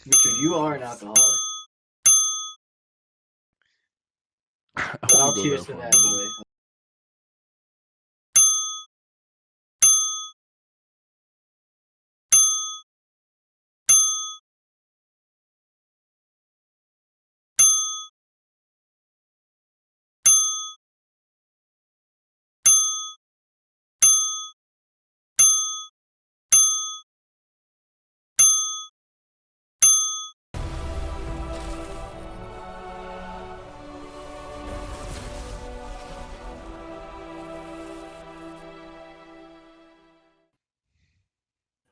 Richard, you are an alcoholic. I But I'll wouldn't go cheers that to far, that, brother. boy.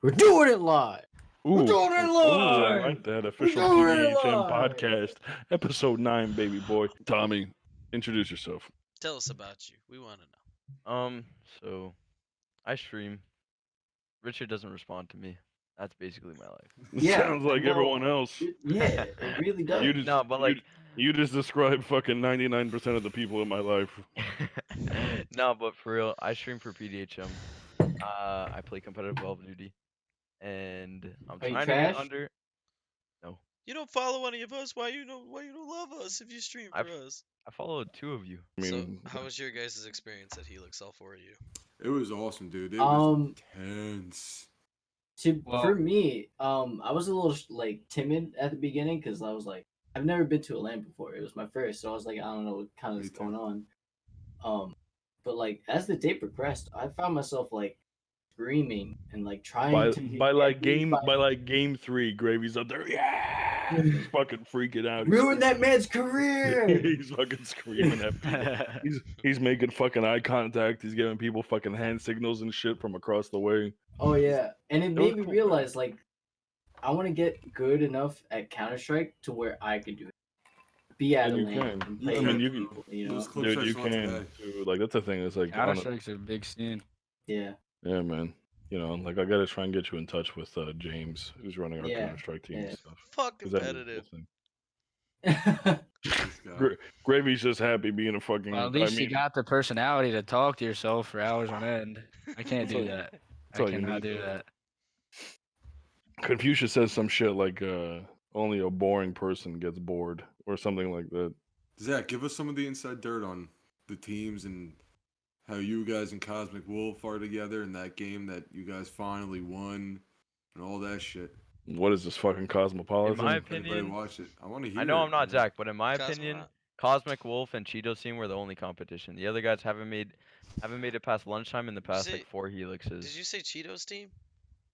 We're doing it live. We're doing it I live. like that. Official We're doing it PDHM live. podcast, episode 9, baby boy. Tommy, introduce yourself. Tell us about you. We want to know. So I stream. Richard doesn't respond to me. That's basically my life. Yeah, Sounds like I know. everyone else. Yeah, it really does. You just, No, but like, you just described fucking 99% of the people in my life. no, but for real, I stream for PDHM. I play competitive Call of Duty, and I'm Are you trying to get trash? under. You don't follow any of us. Why you don't love us if you stream for us? I followed 2 of you. I mean, So how was your guys' experience at Helix? All 4 of you. It was awesome, dude. It was For intense. me, I was a little like timid at the beginning because I was like, I've never been to a LAN before. It was my first, so I was like, I don't know what kind of is going on. But like as the day progressed, I found myself like screaming and like trying to by game 3, Gravy's up there. Yeah, he's fucking freaking out. ruin that man's career. He's fucking screaming at people. He's making fucking eye contact. He's giving people fucking hand signals and shit from across the way. Oh yeah, and it was made me cool. realize like I want to get good enough at Counter-Strike to where I could do it. Be at And a you LAN can. and play. I mean, you with can. people, you know. Those clip Dude, sets you not can. today. Dude, like that's the thing. It's like, Counter Strike's a big scene. Yeah. yeah, man. You know, like I gotta try and get you in touch with James, who's running our Yeah, Counter Strike team yeah. and stuff. Fuck 'Cause that is competitive. the thing. This guy. Gravy's just happy being a fucking. Well, at least I mean, you got the personality to talk to yourself for hours on end. I can't do that. That's I all you cannot need, do though. that. Confucius says some shit like, only a boring person gets bored, or something like that. Zach, give us some of the inside dirt on the teams and how you guys and Cosmic Wolf are together in that game that you guys finally won and all that shit. What is this fucking cosmopolitan? In my If anybody opinion, watch it, I want to hear. I know it, I'm not man. Zach, but in my Cosmonaut. opinion, Cosmic Wolf and Cheetos team were the only competition. The other guys haven't made it past lunchtime in the past say- like 4 helixes. Did you say Cheetos team?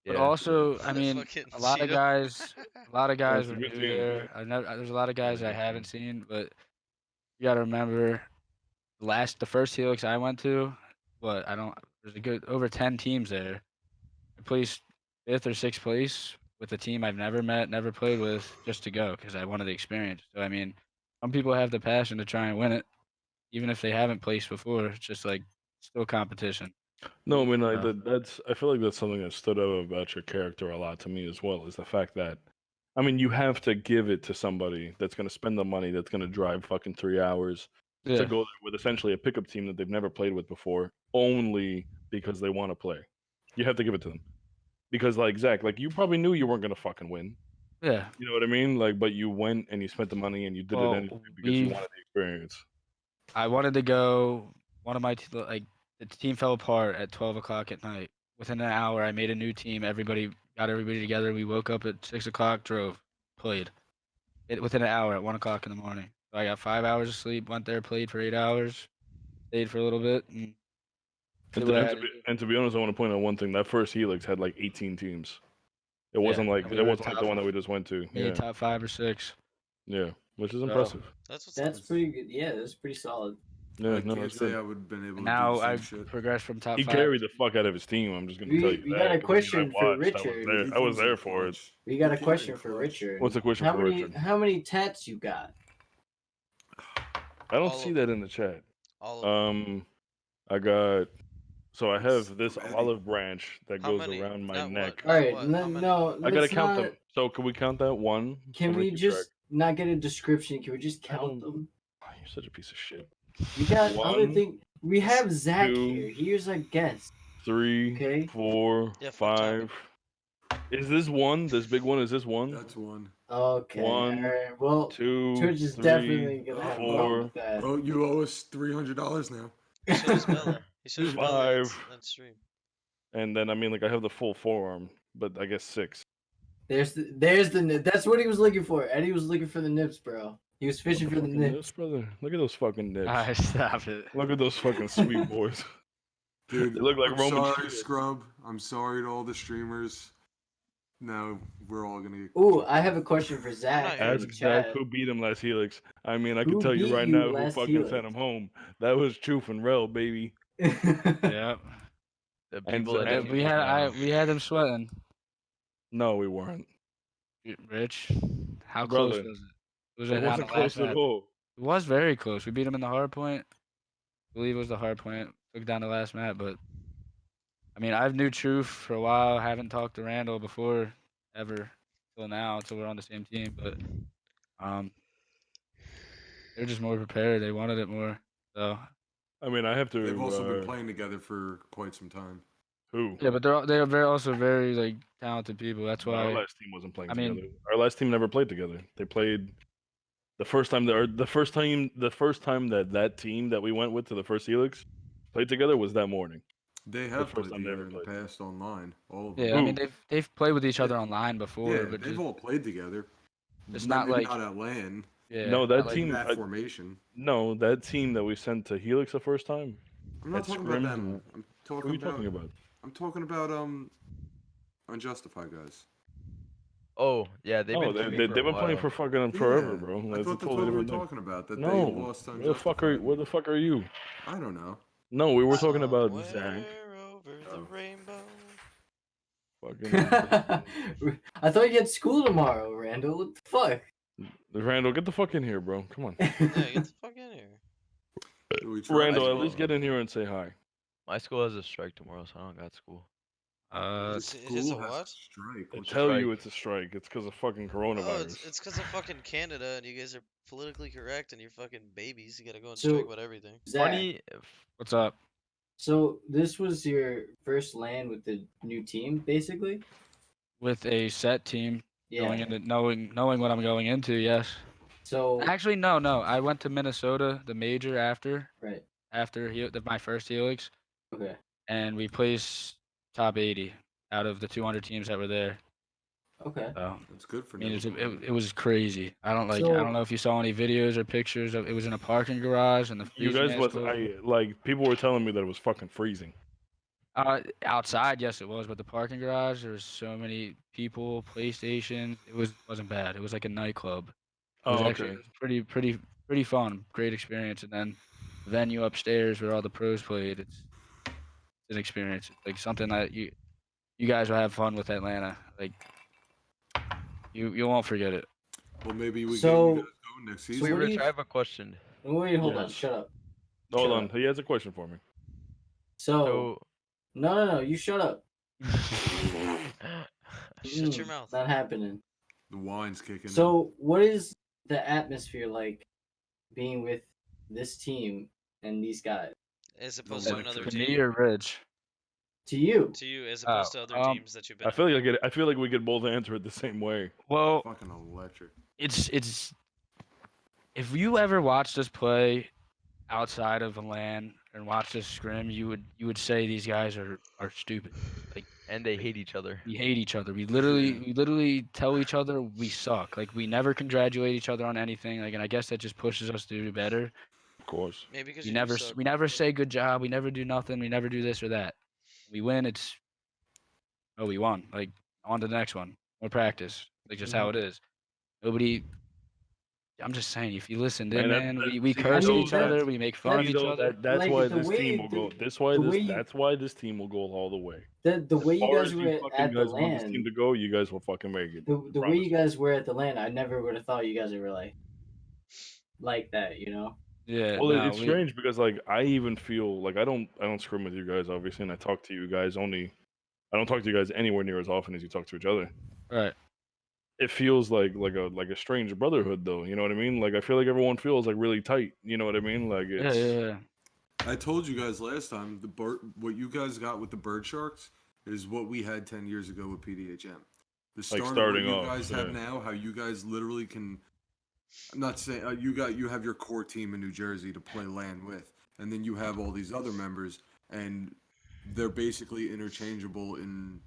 But Yeah. also, I The mean, fucking a lot of Cheeto. guys, That's were a new good team. there. There's a lot of guys I haven't seen, but you gotta remember, the first Helix I went to, there's a good over 10 teams there. I placed 5th or 6th place with a team I've never met, never played with, just to go because I wanted the experience. So I mean, some people have the passion to try and win it, even if they haven't placed before. It's just like still competition. No, I mean, like No. that's. I feel like that's something that stood out about your character a lot to me as well. Is the fact that, I mean, you have to give it to somebody that's going to spend the money, that's going to drive fucking 3 hours to Yeah. go there with essentially a pickup team that they've never played with before, only because they want to play. You have to give it to them, because like Zach, like you probably knew you weren't going to fucking win. Yeah. You know what I mean? Like, but you went and you spent the money and you did Well, it anyway because you we've- wanted the experience. I wanted to go. One of my the team fell apart at 12 o'clock at night. Within an hour, I made a new team. Got everybody together. We woke up at 6 o'clock, drove, played. Within an hour at 1 o'clock in the morning. So I got 5 hours of sleep. Went there, played for 8 hours, stayed for a little bit, and And did to, what I and, had to to be, do. and to be honest, I want to point out one thing. That first Helix had like 18 teams. It Yeah, wasn't like and we it were wasn't like the top- one that we just went to. Maybe Yeah, top 5 or 6. yeah, which is So- impressive. That's what's That's pretty good. Yeah, that's pretty solid. Yeah, I no, can't it's say I good. would have been able to Now do the same I've shit. progressed from top He 5. carried the fuck out of his team. I'm just gonna We- tell you we that. got a 'cause I mean, question I for watched, Richard. I was there for it. We got a He question came for in clutch. Richard. What's the question How for many Richard? how many tats you got? I don't All see of that in the chat. all of them. I got. So I have It's this many. olive branch that How goes many? around my Not neck. what. All right, How no, many? no. I gotta let's count not, them. So can we count that one? Can so we keep just track? not get a description? Can we just I count don't- them? Oh, you're such a piece of shit. We got other One, thing. We have Zach two, here. Here's a guest. 3, Okay. 4, Yeah, for Tommy. 5, Is this one? This big one? Is this one? That's one. Okay. One, Alright, well, 2, Twitch is 3, definitely gonna have a problem 4, with that. Oh, you owe us $300 now. He showed his belly. He showed his belly 5. on stream. and then I mean, like I have the full forearm, but I guess 6. There's the nip. That's what he was looking for. Eddie was looking for the nips, bro. He was fishing for the Fucking nips. brother. Look at those fucking nips. Stop it. Look at those fucking sweet boys. Dude, They look like I'm Roman sorry, Shields. Scrub. I'm sorry to all the streamers. Now we're all gonna get. Ooh, I have a question for Zach. Nice. in the Ask Zach chat. who beat him last Helix. I mean, I Who can tell beat you right you now who last fucking Helix? sent him home. That was Truth and Rel, baby. Yep. The And people so- that and didn't We get had down. we had them sweating. No, we weren't. Rich, how close Brother, was it? Was It it on wasn't the close last at map? all. It was very close. We beat them in the hard point. I believe it was the hard point. Took down the last map, but I mean, I've knew Truth for a while. Haven't talked to Randall before, ever, till now, until we're on the same team. But they're just more prepared. They wanted it more. So I mean, I have to. They've also been playing together for quite some time. Who? yeah, but they're very also very like talented people. That's No, our why. last team wasn't playing I mean- together. Our last team never played together. They played the first time that team that we went with to the first Helix played together was that morning. They have first played time they together ever in the played. past online. All of them. Yeah, I mean Who? they've played with each Yeah. other online before, Yeah, but they've just all played together. It's Not- not maybe like- not at LAN. yeah. No, not that like- team- that I- formation. No, that team that we sent to Helix the first time. I'm not at talking about scrims, them. I'm Who are talking you about. talking about? I'm talking about Unjustified guys. Oh, yeah, they've been they've streaming for a been playing while. for fucking forever, Yeah, bro. I That's a thought that's totally what we were different thing. talking about. That they No, lost where the fuck are you? I don't know. No, we were talking about Somewhere Zach. over the rainbow. Fucking I thought you had school tomorrow, Randall. What the fuck? Randall, get the fuck in here, bro. Come on, Yeah, get the fuck in here. We tried Randall. to- At least get in here and say hi. My school has a strike tomorrow, so I don't got school. It's a School has what? a strike. I What's tell you, strike? it's a strike. It's because of fucking Oh, coronavirus. it's because of fucking Canada, and you guys are politically correct, and you're fucking babies. You gotta go and So- strike about everything. Zach, Funny, What's up? so this was your first LAN with the new team, basically? With a set team going Yeah. into knowing what I'm going into, yes. So Actually, no. I went to Minnesota, the major after right. my first Helix, Okay. and we placed top 80 out of the 200 teams that were there. Okay. So That's good for I mean, me. it was crazy. I don't So- know if you saw any videos or pictures of it was in a parking garage and the You freezing guys ass was cold. people were telling me that it was fucking freezing. Outside, yes, it was, but the parking garage there was so many people, PlayStation. Wasn't bad. It was like a nightclub. It was Oh, actually okay. pretty fun, great experience. And then the venue upstairs where all the pros played. It's an experience. It's like something that you guys will have fun with Atlanta. Like you won't forget it. Well, maybe we So- get you guys going next So season. wait, what do Rich, you- I have a question. Wait, hold on. Yes. Shut up. Hold Shut on, up. he has a question for me. So, So, no, you shut up. Shut your mouth. Not happening. The wine's kicking. So, what is the atmosphere like being with this team and these guys? As opposed to Electric. another To me team. or Rich? To you? To you, as opposed to other teams that you've been. I feel like we could both answer it the same way. Well, fucking electric. it's if you ever watched us play outside of a LAN and watched us scrim, you would say these guys are stupid. Like and they hate each other. we hate each other. We literally tell each other we suck. Like we never congratulate each other on anything. Like, and I guess that just pushes us to do better. Of course. Maybe because We you never suck. we never say good job. We never do nothing. We never do this or that. We win. We won. Like on to the next one. More practice. Like just how it is. Nobody. I'm just saying, if you listened in, Man, man, we see, curse I at mean, each other. that's- We make fun of that's- each other. That's Like, why the this way team will go. the- That's why the this. way you- That's why this team will go all the way. The way As you far guys as you were fucking at the guys want this team LAN, to go, you guys will fucking make it. the way Promise. you guys were at the LAN, I never would have thought you guys were like that, you know? Yeah. Well, no, it's we- strange because like I even feel like I don't scrim with you guys obviously, and I talk to you guys only. I don't talk to you guys anywhere near as often as you talk to each other. Right. It feels like a strange brotherhood though. You know what I mean? Like I feel like everyone feels like really tight. You know what I mean? Like Yeah. it's Yeah. I told you guys last time what you guys got with the bird sharks is what we had 10 years ago with PDHM. The Like start of what starting you off, guys have yeah. now, how you guys literally can. I'm not saying you have your core team in New Jersey to play LAN with, and then you have all these other members, and they're basically interchangeable in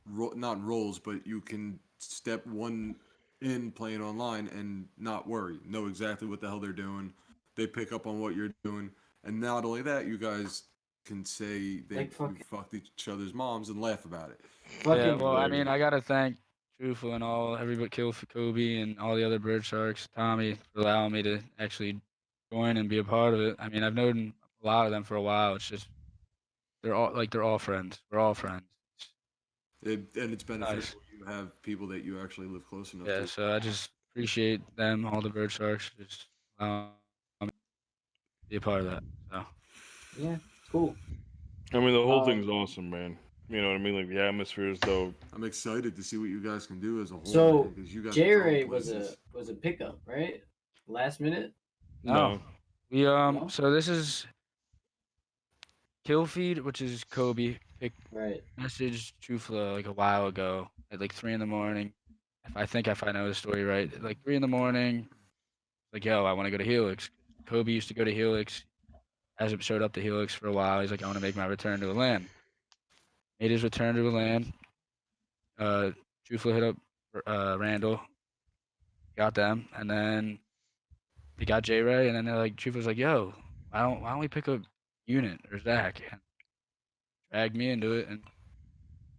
not roles, but you can step one in playing online and not worry, know exactly what the hell they're doing. They pick up on what you're doing, and not only that, you guys can say Like you fucked each other's moms and laugh about it. Yeah, fucking well, I mean, I gotta thank Truthful and all everybody, Kill for Kobe and all the other Bird Sharks, Tommy, for allowing me to actually join and be a part of it. I mean, I've known a lot of them for a while. It's just they're all friends. We're all friends. And it's beneficial. Nice. You have people that you actually live close enough Yeah, to. so I just appreciate them, all the Bird Sharks, just allowing me to be a part of that. So yeah, it's cool. I mean, the whole thing's awesome, man. You know what I mean? Like the atmosphere is dope. I'm excited to see what you guys can do as a whole. So because you guys J are going Ray was places. a pickup, right? Last minute. no, we No? so this is Killfeed, which is Kobe, Right. messaged Trufla like a while ago at like 3 in the morning. If I know the story right, at like 3 in the morning, like, yo, I want to go to Helix. Kobe used to go to Helix, hasn't showed up to Helix for a while. He's like, I want to make my return to a LAN. Made his return to a LAN. Trufla hit up Randall, got them, and then they got J Ray, and then they're like, Trufla's like, yo, why don't we pick up Unit or Zach? And dragged me into it and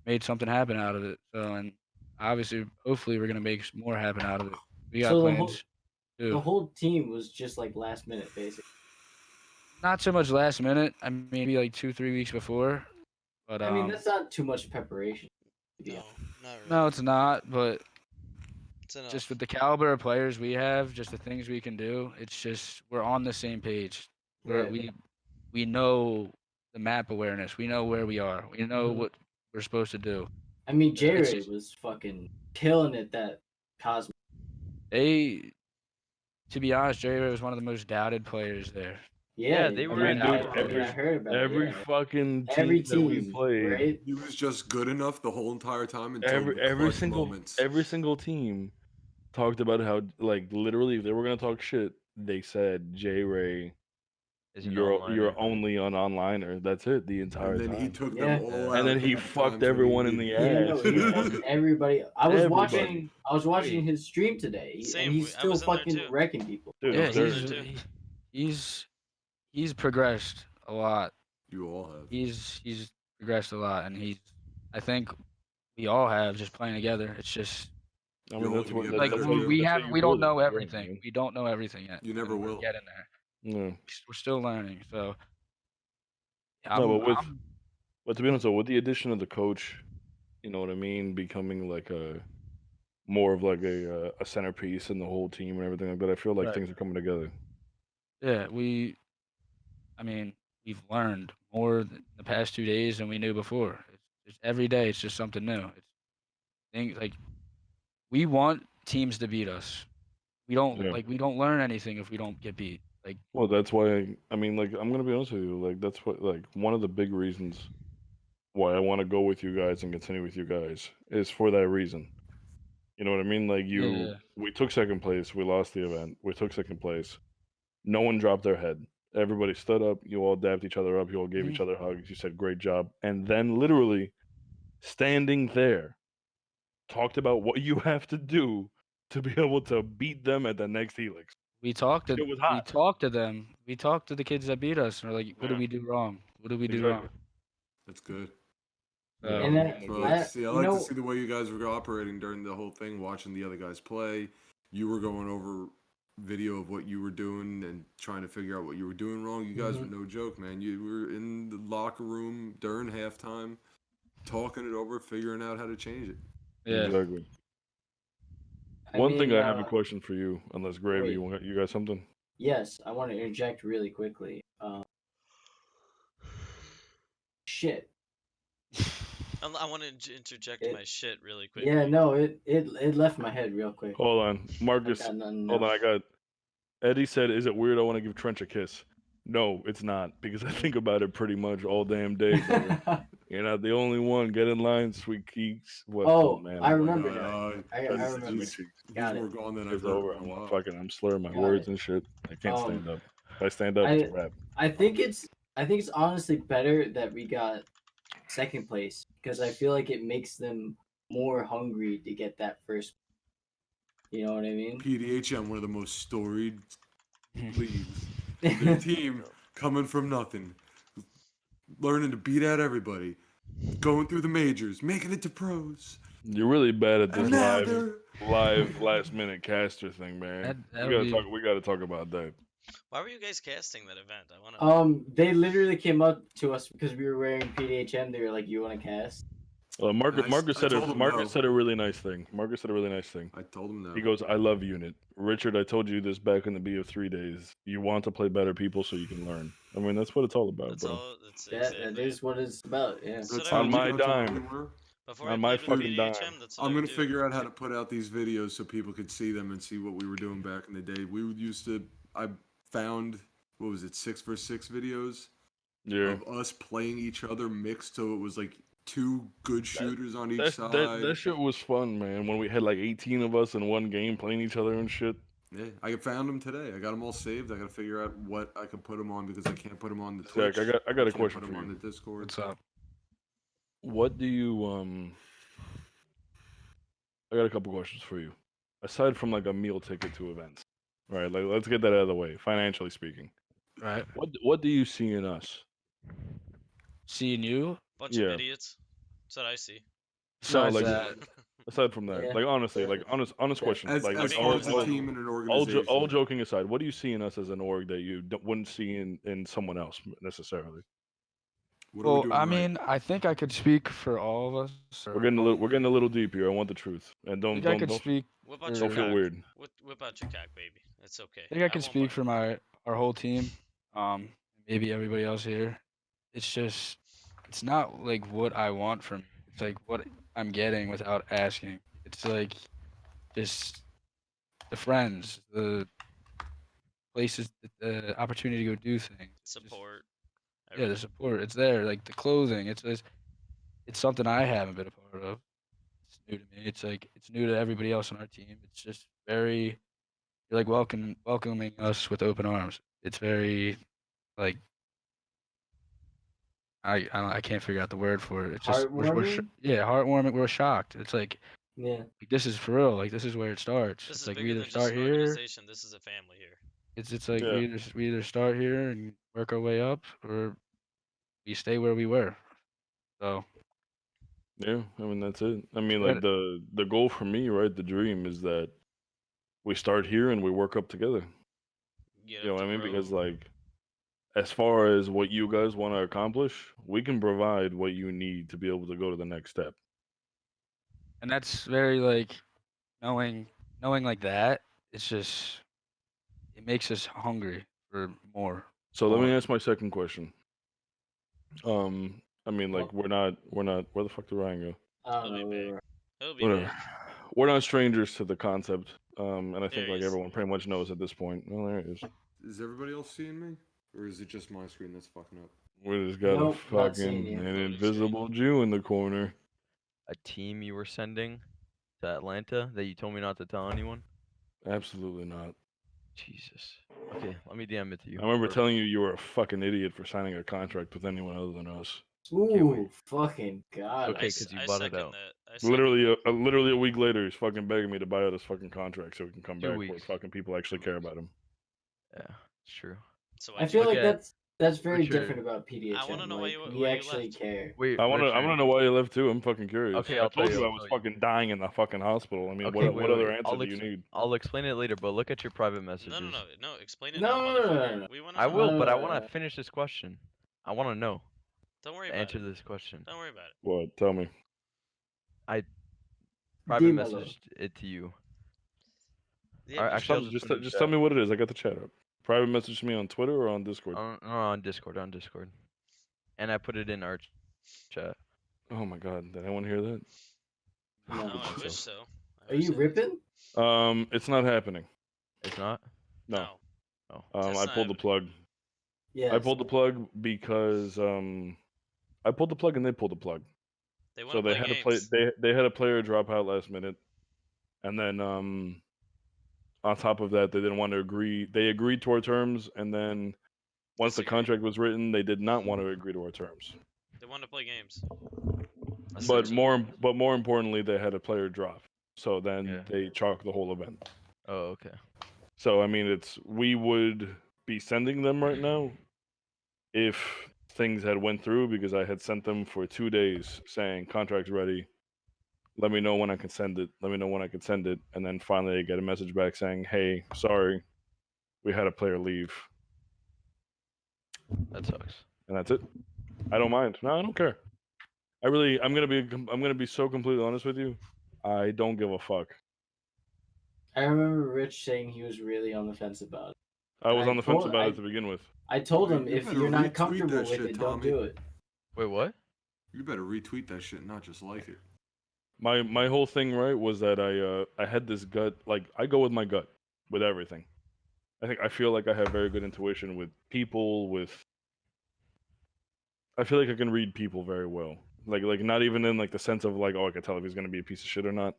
made something happen out of it. So, and obviously, hopefully, we're gonna make more happen out of it. We got So plans the too. whole team was just like last minute, basically. Not so much last minute. I mean, maybe like 2-3 weeks before. But I mean, that's not too much preparation. No, not really. no, it's not. But It's enough. just with the caliber of players we have, just the things we can do, it's just we're on the same page. Right. We know the map awareness. We know where we are. We know what we're supposed to do. I mean, J It's Ray just- was fucking killing it. That Cosmo. To be honest, Jerry was one of the most doubted players there. Yeah, they I were mean, in I the- heard about Every it. Yeah. fucking team Every that we team, played, right? He was just good enough the whole entire time until every the every clutch single moments. every single team talked about how, like, literally if they were gonna talk shit, they said J Ray, Is an you're onliner. only an onliner. That's it the entire And then time. he took Yeah. them all And out. then he at fucked times when everyone he in the needed- Yeah, no, he ass. fucked everybody. I was Everybody. watching his stream today, Same, and he's I still was in there fucking too. wrecking people. Dude, Yeah, there- too. he's progressed a lot. You all have. He's progressed a lot, and I think we all have just playing together. It's just I mean, You're that's all what gonna like get that's better, how too. we that's how have you we don't build it, know right, everything. man. We don't know everything yet. You never and we're will. getting there. Yeah. We're still learning. So No, but to be honest, though, with the addition of the coach, you know what I mean, becoming like a more of like a centerpiece in the whole team and everything like that, I feel like Right. things are coming together. yeah, we've learned more the past 2 days than we knew before. It's every day. It's just something new. It's things like we want teams to beat us. We don't Yeah. we don't learn anything if we don't get beat. Like Well, that's why I mean, like, I'm gonna be honest with you, like, that's what, like, one of the big reasons why I want to go with you guys and continue with you guys is for that reason. You know what I mean? Like, Yeah. we took second place, we lost the event, we took second place. No one dropped their head. Everybody stood up. You all dapped each other up. You all gave each other hugs. You said, "Great job," and then literally standing there, talked about what you have to do to be able to beat them at the next Helix. we talked to It was hot. them. We talked to the kids that beat us, and we're like, what did Yeah. we do wrong? What did we do Exactly. wrong? That's good. So, And that, So I, I like you know, to see the way you guys were operating during the whole thing, watching the other guys play. You were going over video of what you were doing and trying to figure out what you were doing wrong. You guys were no joke, man. You were in the locker room during halftime, talking it over, figuring out how to change it. yeah. Exactly. I One thing mean, I have a question for you, unless Gravy, wait. you got something? Yes, I want to interject really quickly. Shit. I want to interject It- my shit really quick. Yeah, no, it left my head real quick. Hold on, Marcus. I got nothing Hold on, else. I got. Eddie said, "Is it weird? I want to give Trench a kiss." No, it's not, because I think about it pretty much all damn day, brother. You're not the only one. Get in line, sweet cheeks. What? Oh, Man, I oh my remember God. now. I remember. Sweet cheeks. He's Got more it. gone than I've It's heard over. him in a while. I'm slurring my Got words it. and shit. I can't Um, stand up. If I stand up, it's a wrap. I think it's honestly better that we got second place because I feel like it makes them more hungry to get that first. You know what I mean? PDHM, one of the most storied leagues. Their team coming from nothing, learning to beat out everybody, going through the majors, making it to pros. You're really bad at this And now live last minute caster thing, man. We gotta talk about that. Why were you guys casting that event? I wanna. They literally came up to us because we were wearing PDHM. They were like, "You want to cast?" Marcus said told him Marcus no. said a really nice thing. Marcus said a really nice thing. I told him no. He goes, "I love Unit, Richard. I told you this back in the BO3 days. You want to play better people so you can learn. I mean, that's what it's all about, That's bro. all. That's That exactly. is what it's about. Yeah. That's That's what I on would my do. that's how we dime. were. Before on I my played with fucking PDHM, dime. that's what I'm I gonna would do. figure out how to put out these videos so people could see them and see what we were doing back in the day. I found, what was it, 6v6 videos Yeah, of us playing each other mixed, so it was like two good shooters on each side. that shit was fun, man. When we had like 18 of us in one game playing each other and shit. Yeah, I found them today. I got them all saved. I gotta figure out what I can put them on because I can't put them on the Twitch. Zach, I got a can't question put for them on you. the Discord. What's up? What do you I got a couple questions for you. Aside from like a meal ticket to events, right? Like let's get that out of the way. Financially speaking, Right. what do you see in us? Seeing you. Bunch Yeah. of idiots. That's what I see. Besides like- that, Aside from that, Yeah. like honestly, Yeah. like honest question. As Like far as a all- team and an all organization, all joking aside, what do you see in us as an org that you wouldn't see in someone else necessarily? what are we well, doing I right? mean, I think I could speak for all of us. We're getting a little deep here. I want the truth, and I think I could don't speak. Whip out Don't your feel cock. weird. Whip out your cock, baby. It's okay. I think I can won't speak bite. for our whole team. Maybe everybody else here. It's just, it's not like what I want from. It's like what I'm getting without asking. It's like, just the friends, the places, the opportunity to go do things. Just- Support. yeah, the everything. support. It's there. Like the clothing. It's something I haven't been a part of. It's new to me. It's like it's new to everybody else on our team. It's just very. You're like welcoming us with open arms. It's very, like. I can't figure out the word for it. It's just Heartwarming? heartwarming. We're shocked. It's like Yeah. this is for real. Like this is where it starts. This It's is like bigger we either than just start an here. organization. This is a family here. It's like Yeah. we either start here and work our way up, or we stay where we were. So Yeah, I mean that's it. I mean, Right. like the goal for me, right? The dream is that we start here and we work up together. Get You know up what I to mean? pro. Because like, as far as what you guys want to accomplish, we can provide what you need to be able to go to the next step. and that's very like knowing like that. It's just it makes us hungry for more. So let me Or- ask my second question. I mean, like we're not. Where the fuck did Ryan go? I He'll don't be know. back. It'll be Whatever. back. We're not strangers to the concept, and I There think he like is. everyone pretty much knows at this point. Well, there it is. Is everybody else seeing me, or is it just my screen that's fucking up? We just got Nope, a not seeing fucking you. an Loading invisible Jew in the corner. A team you were sending to Atlanta that you told me not to tell anyone? Absolutely not. Jesus. Okay, let me DM it to you. I remember Or- telling you you were a fucking idiot for signing a contract with anyone other than us. Okay, Ooh, wait. fucking god. Okay, 'cause you I bought it second out. that. I second Literally a week later, he's fucking begging me to buy out his fucking contract so he can come 2 back where weeks. fucking people actually care about him. Yeah, it's true. So I feel like Okay. that's very Richard, different about PDHM. wanna know why like, you- we why you actually left. care. Wait, I wanna Richard, know why you left too. I'm fucking curious. Okay, I I'll told tell you you, I I'll was tell you. fucking dying in the fucking hospital. I mean, Okay, what other answer I'll do you need? I'll explain it later, but look at your private messages. No. Explain it No, now, no, no, motherfucker. no. We wanna I know. will, but I No. want to finish this question. I want to know Don't worry the about answer it. to this question. Don't worry about it. What? Tell me. Private Dímelo. messaged it to you. Yeah, Alright, you actually, I'll should- just put it in Just chat. tell me what it is. I got the chat up. Private message to me on Twitter or on Discord. On Discord, and I put it in our chat. Oh my god, did anyone hear that? No. No, I wish so. I Are wish you I did. ripping? It's not happening. It's not. No. Oh, It's I not pulled the happening. plug. Yes. I pulled the plug because I pulled the plug and they pulled the plug. They want So to they play had games. they had a player drop out last minute, and then on top of that, they didn't want to agree. They agreed to our terms, and then once the Disagree. contract was written, they did not want to agree to our terms. They want to play games. But Essentially. more importantly, they had a player drop. So then Yeah. they chalked the whole event. Oh, okay. So I mean, we would be sending them right now if things had went through, because I had sent them for 2 days saying contract's ready. Let me know when I can send it. Let me know when I can send it. And then finally I get a message back saying, hey, sorry, we had a player leave. That sucks. And that's it. I don't mind. No, I don't care. I'm gonna be so completely honest with you. I don't give a fuck. I remember Rich saying he was really on the fence about it. I was I on the fence told- about I- it to begin with. I told him You if better you're not retweet comfortable that with shit, it, don't Tommy. do it. Wait, what? You better retweet that shit, not just like it. My whole thing, right, was that I had this gut. Like, I go with my gut with everything. I feel like I have very good intuition with people. I feel like I can read people very well. Like not even in like the sense of like, oh, I can tell if he's gonna be a piece of shit or not.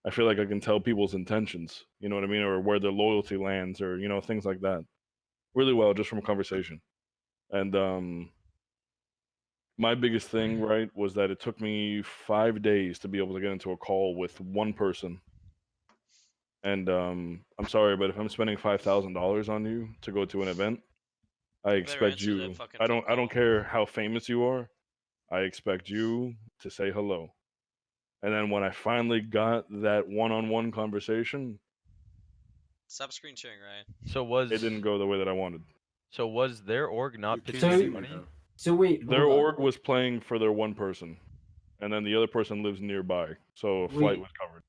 I feel like I can tell people's intentions. You know what I mean, or where their loyalty lands, or things like that, really well just from a conversation. And my biggest thing, right, was that it took me 5 days to be able to get into a call with one person. And I'm sorry, but if I'm spending $5,000 on you to go to an event, I expect answer that you. fucking I phone don't call. care how famous you are. I expect you to say hello. And then when I finally got that one-on-one conversation, Stop screen sharing, Ryan. it didn't go the way that I wanted. So was their org You not can't pitching So- any see me money? now. So wait, Their hold on. org was playing for their one person, and then the other person lives nearby, so a flight Wait. was covered.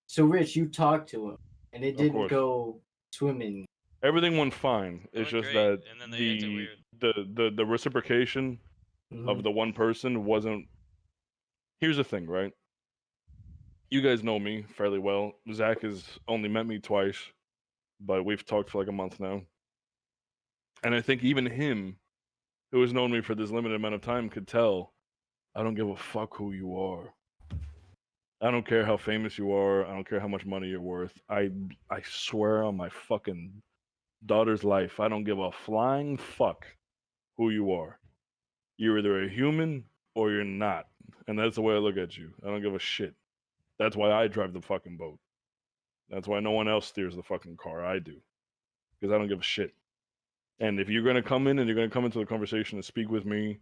So Rich, you talked to him, and it Of didn't course. go swimming. Everything went fine. It It's went just great, that and then they acted weird. the reciprocation of Mhm. the one person wasn't. Here's the thing, right? You guys know me fairly well. Zach has only met me twice, but we've talked for like a month now. And I think even him, who has known me for this limited amount of time, could tell I don't give a fuck who you are. I don't care how famous you are. I don't care how much money you're worth. I swear on my fucking daughter's life, I don't give a flying fuck who you are. You're either a human or you're not. And that's the way I look at you. I don't give a shit. That's why I drive the fucking boat. That's why no one else steers the fucking car. I do. Because I don't give a shit. And if you're going to come in and you're going to come into the conversation and speak with me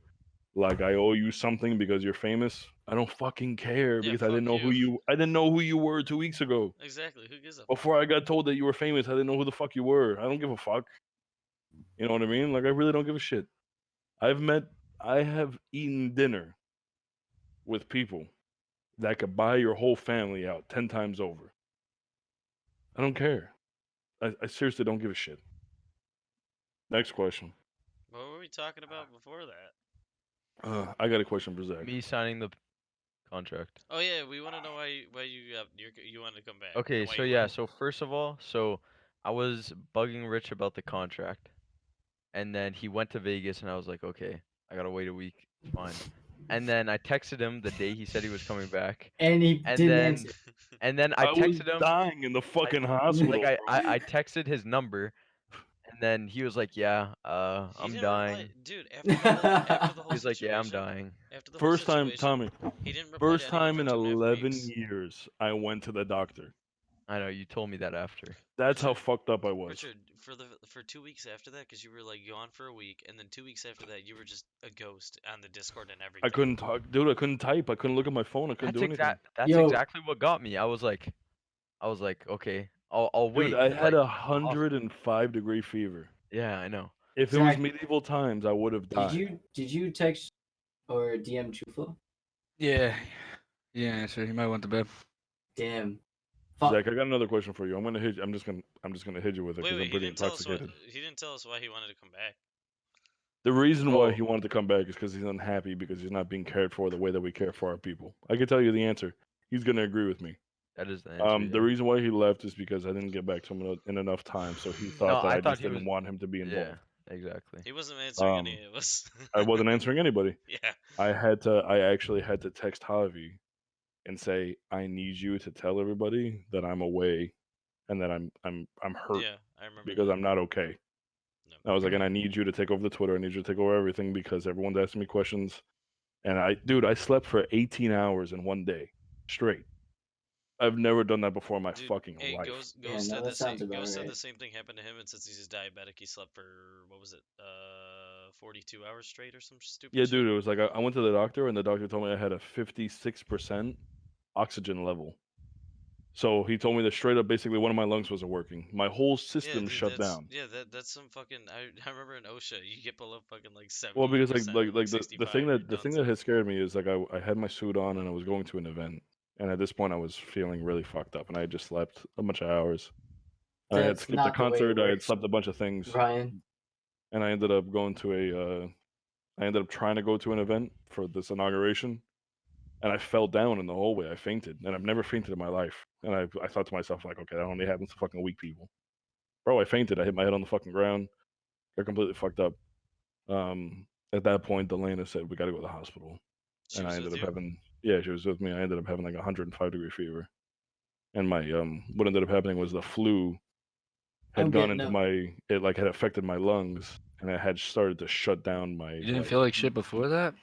like I owe you something because you're famous, I don't fucking care, Yeah, because I didn't know fuck I didn't know who you were 2 weeks ago. Exactly. Who gives a Before I got told that you were famous, I didn't know who the fuck you were. I don't give a fuck. You know what I mean? Like, I really don't give a shit. I have eaten dinner with people that could buy your whole family out 10 times over. I don't care. I seriously don't give a shit. Next question. What were we talking about before that? I got a question for Zach. Me signing the contract. Oh yeah, we want to know why you wanted to come back. Okay, and why so you yeah, left. so first of all, I was bugging Rich about the contract, and then he went to Vegas, and I was like, okay, I gotta wait a week, it's fine. And then I texted him the day he said he was coming back, And he and didn't then answer. and then I was texted him dying in the fucking hospital. like bro. I texted his number, and then he was like, yeah, He I'm didn't dying. reply, dude. After the whole He was like, yeah, I'm situation- dying. After the whole First time, situation, Tommy. He didn't reply First to anyone time in for 2.5 11 weeks. years, I went to the doctor. I know you told me that after. That's how Richard, fucked up I was. Richard, for 2 weeks after that, because you were like gone for a week, and then 2 weeks after that, you were just a ghost on the Discord and everything. I couldn't talk, dude. I couldn't type. I couldn't look at my phone. I couldn't do anything. That's Yo. exactly what got me. I was like, okay, I'll wait. Dude, I 'cause, had like, 105-degree fever. Yeah, I know. If it was Zach, medieval times, I would have died. Did you text or DM Chuflo? Yeah. Yeah, answer. You might want to bed. Damn. Fuck. Zach, I got another question for you. I'm just gonna hit you with it Wait, because wait, I'm pretty intoxicated. he didn't tell us why he wanted to come back. The reason why Oh. he wanted to come back is because he's unhappy because he's not being cared for the way that we care for our people. I can tell you the answer. He's gonna agree with me. That is the answer. The reason why he left is because I didn't get back to him in enough time, so he thought that I I thought just he didn't was- want him to be involved. Yeah. exactly. He wasn't answering Um, any of us. I wasn't answering anybody. Yeah. I actually had to text Javi and say, I need you to tell everybody that I'm away and that I'm hurt Yeah, I remember because that. I'm not okay. No. I was like, and I need you to take over the Twitter. I need you to take over everything because everyone's asking me questions. And I slept for 18 hours in one day straight. I've never done that before in my Dude, fucking hey, life. Ghost Yeah, no, said that the same. sounds about Ghost said right. the same thing happened to him, and since he's diabetic, he slept for what was it, 42 hours straight or some stupid Yeah, shit. dude, it was like I went to the doctor and the doctor told me I had a 56% oxygen level. So he told me that straight up, basically, one of my lungs wasn't working. My whole Yeah, system dude, shut down. that's some fucking. I remember in OSHA, you get below fucking like 70%, Well, because or like the 65, thing you're that the done. thing that had scared me is like I had my suit on and I was going to an event, and at this point I was feeling really fucked up, and I had just slept a bunch of hours. I had That's skipped a not the way it concert. I had works, slept a bunch of things, Ryan. and I ended up going to I ended up trying to go to an event for this inauguration, and I fell down in the hallway. I fainted, and I've never fainted in my life. And I thought to myself like, okay, that only happens to fucking weak people. Bro, I fainted. I hit my head on the fucking ground. Got completely fucked up. At that point, Delana said we got to go to the hospital, She and I was ended with up you. having she was with me. I ended up having like 105-degree fever, and my what ended up happening was the flu I'm had gone getting into up. it like had affected my lungs, and it had started to shut down my. You didn't feel like shit before that?